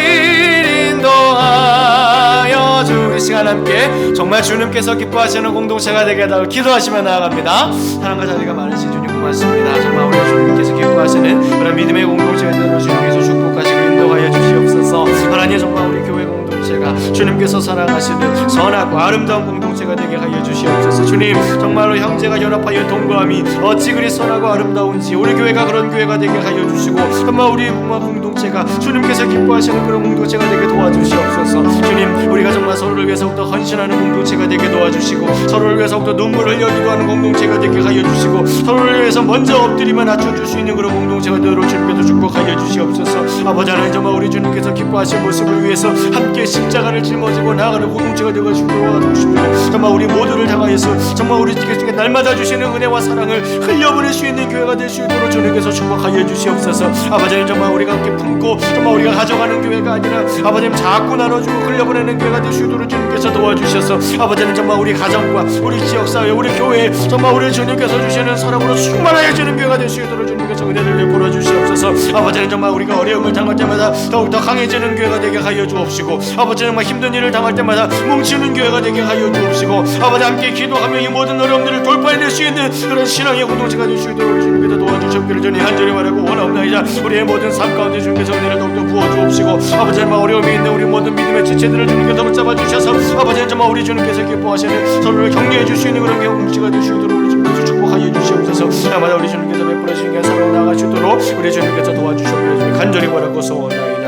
인도하여 주. 우리 시간 함께 정말 주님께서 기뻐하시는 공동체가 되게 해달라고 기도하시며 나아갑니다. 사랑과 자비가 많으신 주님 고맙습니다. 정말 우리 주님께서 기뻐하시는 그런 믿음의 공동체가 되도록 주님께서 축복하시고 인도하여 주시옵소서. 하나님 정말 우리 교회 공동체가 주님께서 사랑하시는 선하고 아름다운 공동체가 되게 하여 주시옵소서. 주님 정말로 형제가 연합하여 동거함이 어찌 그리 선하고 아름다운지 우리 교회가 그런 교회가 되게 하여 주시고 정말 우리 공동체가 주님께서 기뻐하시는 그런 공동체가 되게 도와주시옵소서. 주님 우리가 정말 서로를 위해서부터 헌신하는 공동체가 되게 도와주시고 서로를 위해서부터 눈물을 흘려 기도하는 공동체가 되게 하여 주시고 서로를 위해서 먼저 엎드리며 낮춰줄 수 있는 그런 공동체가 되도록 주님께서 축복하여 주시옵소서. 아버지 하나님 정말 우리 주님께서 기뻐하신 모습을 위해서 함께 십자가를 짊어지고 나아가는 공동체가 되어 주시옵소서. 정말 우리 모두를 향하여서 정말 우리 주님께 날마다 주시는 은혜와 사랑을 흘려보낼 수 있는 교회가 될 수 있도록 주님께서 축복하여 주시옵소서. 아버지 하나님 정말 우리가 함께 품고 정말 우리가 가져가는 교회가 아니라 아버지 하나님 자꾸 나눠주고 흘려보내는 교회가 될 수 있도록 주님께서 도와주셔서 아버지 하나님 정말 우리 가정과 우리 지역사회 우리 교회 정말 우리 주님께서 주시는 사랑으로 충만하여 주는 교회가 될 수 있도록 주님께서 은혜를 베풀어 주시옵소서. 아버지 하나님 정말 우리가 어려움을 당할 때마다 더욱더 강해지는 교회가 되게 하여 주옵시고 아버지 정말 힘든 일을 당할 때마다 뭉치는 교회가 되게 하여 주옵시고 아버지 함께 기도하며 이 모든 어려움들을 돌파해낼 수 있는 그런 신앙의 공동체가 될 수 있도록 우리 주님께서 도와주시옵기를 전히 간절히 바라고 원하옵나이다. 우리의 모든 삶 가운데 주님께서 은혜를 더욱더 부어주옵시고 아버지 정말 어려움이 있는 우리 모든 믿음의 지체들을 주님께서 붙잡아 주셔서 아버지 정말 우리 주님께서 기뻐하시는 서로를 격려해 줄 수 있는 그런 공동체가 될 수 있도록 우리 주님께서 축복하여 주시옵소서. 날마다 우리 주님께서 베풀어 주신 게 사랑 나아갈 수 있도록 우리 주님께서 도와주시옵기를 간절히 바라고 소원하이다.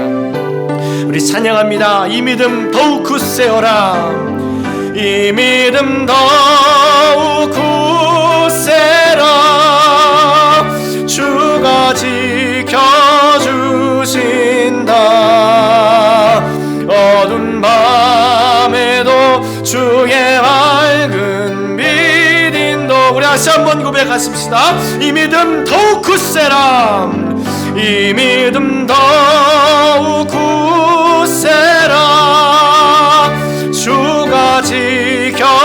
우리 찬양합니다. 이 믿음 더욱 굳세어라. 이 믿음 더욱 굳세라. 주가 지켜주신다. 어두운 밤에도 주의 밝은 빛 인도. 우리 다시 한번 고백하십시다. 이 믿음 더욱 굳세라. 이 믿음 더욱 굳세라. 주가 지켜주신다.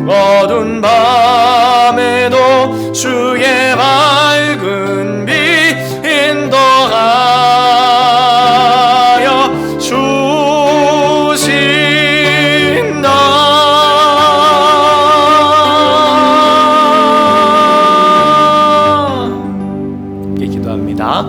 어두운 밤에도 주의 밝은 빛 인도하여 주신다. 함께 기도합니다.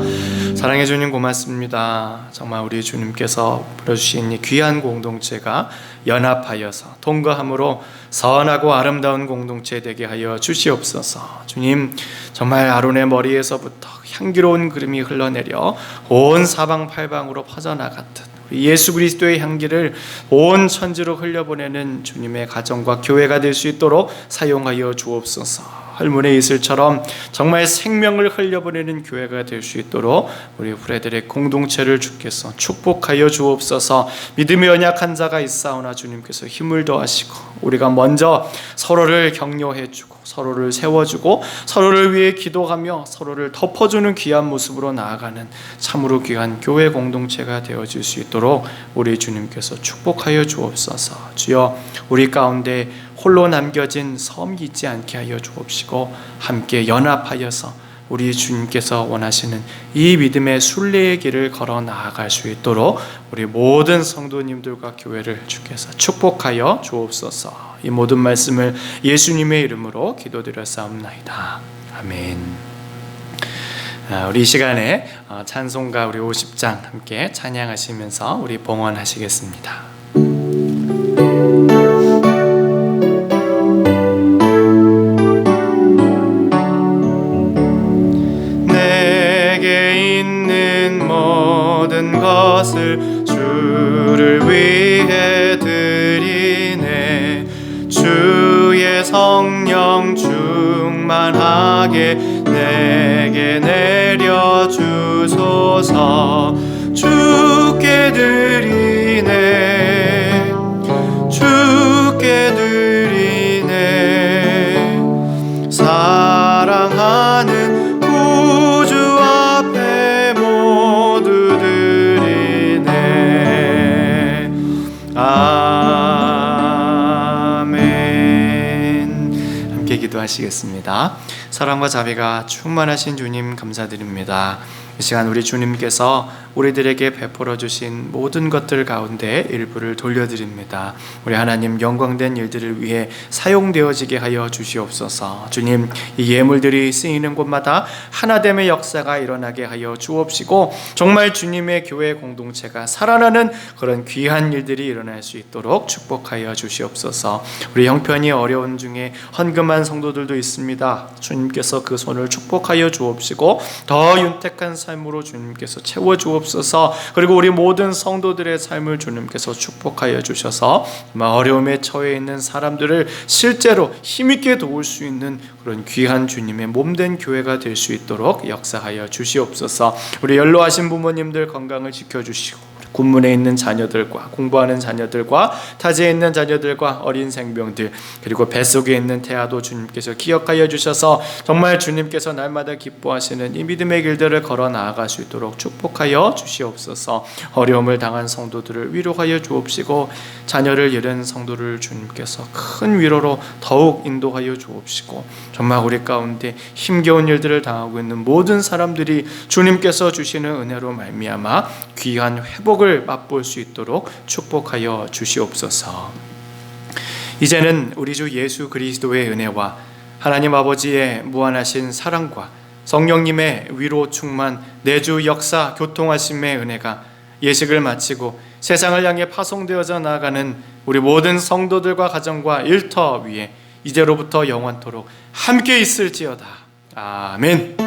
사랑해 주님 고맙습니다. 정말 우리 주님께서 부려주신 이 귀한 공동체가 연합하여서 동거함으로 선하고 아름다운 공동체 되게 하여 주시옵소서. 주님 정말 아론의 머리에서부터 향기로운 그림이 흘러내려 온 사방팔방으로 퍼져나갔듯 예수 그리스도의 향기를 온 천지로 흘려보내는 주님의 가정과 교회가 될 수 있도록 사용하여 주옵소서. 할문의 이슬처럼 정말 생명을 흘려보내는 교회가 될 수 있도록 우리 후레들의 공동체를 주께서 축복하여 주옵소서. 믿음의 연약한 자가 있사오나 주님께서 힘을 더하시고 우리가 먼저 서로를 격려해주고 서로를 세워주고 서로를 위해 기도하며 서로를 덮어주는 귀한 모습으로 나아가는 참으로 귀한 교회 공동체가 되어질 수 있도록 우리 주님께서 축복하여 주옵소서. 주여 우리 가운데 홀로 남겨진 섬이 있지 않게 하여 주옵시고 함께 연합하여서 우리 주님께서 원하시는 이 믿음의 순례의 길을 걸어 나아갈 수 있도록 우리 모든 성도님들과 교회를 주께서 축복하여 주옵소서. 이 모든 말씀을 예수님의 이름으로 기도드렸사옵나이다. 아멘. 우리 이 시간에 찬송가 우리 50장 함께 찬양하시면서 우리 봉헌하시겠습니다. 내게 있는 모든 것을 주를 위해 드리네. 주의 성령 충만하게 내게 내려주소서. 주께 드리네, 주께 드리네. 사랑하는 구주 앞에 모두 드리네. 아멘. 함께 기도하시겠습니다. 사랑과 자비가 충만하신 주님 감사드립니다. 이 시간 우리 주님께서 우리들에게 베풀어 주신 모든 것들 가운데 일부를 돌려드립니다. 우리 하나님 영광된 일들을 위해 사용되어지게 하여 주시옵소서. 주님, 이 예물들이 쓰이는 곳마다 하나됨의 역사가 일어나게 하여 주옵시고 정말 주님의 교회 공동체가 살아나는 그런 귀한 일들이 일어날 수 있도록 축복하여 주시옵소서. 우리 형편이 어려운 중에 헌금한 성도들도 있습니다. 주님께서 그 손을 축복하여 주옵시고 더 윤택한 삶으로 주님께서 채워 주옵소서. 그리고 우리 모든 성도들의 삶을 주님께서 축복하여 주셔서 어려움에 처해 있는 사람들을 실제로 힘있게 도울 수 있는 그런 귀한 주님의 몸된 교회가 될 수 있도록 역사하여 주시옵소서. 우리 연로하신 부모님들 건강을 지켜주시고 군문에 있는 자녀들과 공부하는 자녀들과 타지에 있는 자녀들과 어린 생명들 그리고 뱃속에 있는 태아도 주님께서 기억하여 주셔서 정말 주님께서 날마다 기뻐하시는 이 믿음의 길들을 걸어 나아갈 수 있도록 축복하여 주시옵소서. 어려움을 당한 성도들을 위로하여 주옵시고 자녀를 잃은 성도를 주님께서 큰 위로로 더욱 인도하여 주옵시고 정말 우리 가운데 힘겨운 일들을 당하고 있는 모든 사람들이 주님께서 주시는 은혜로 말미암아 귀한 회복을 맛볼 수 있도록 축복하여 주시옵소서. 이제는 우리 주 예수 그리스도의 은혜와 하나님 아버지의 무한하신 사랑과 성령님의 위로 충만 내주 역사 교통하심의 은혜가 예식을 마치고 세상을 향해 파송되어져 나아가는 우리 모든 성도들과 가정과 일터 위에 이제로부터 영원토록 함께 있을지어다. 아멘.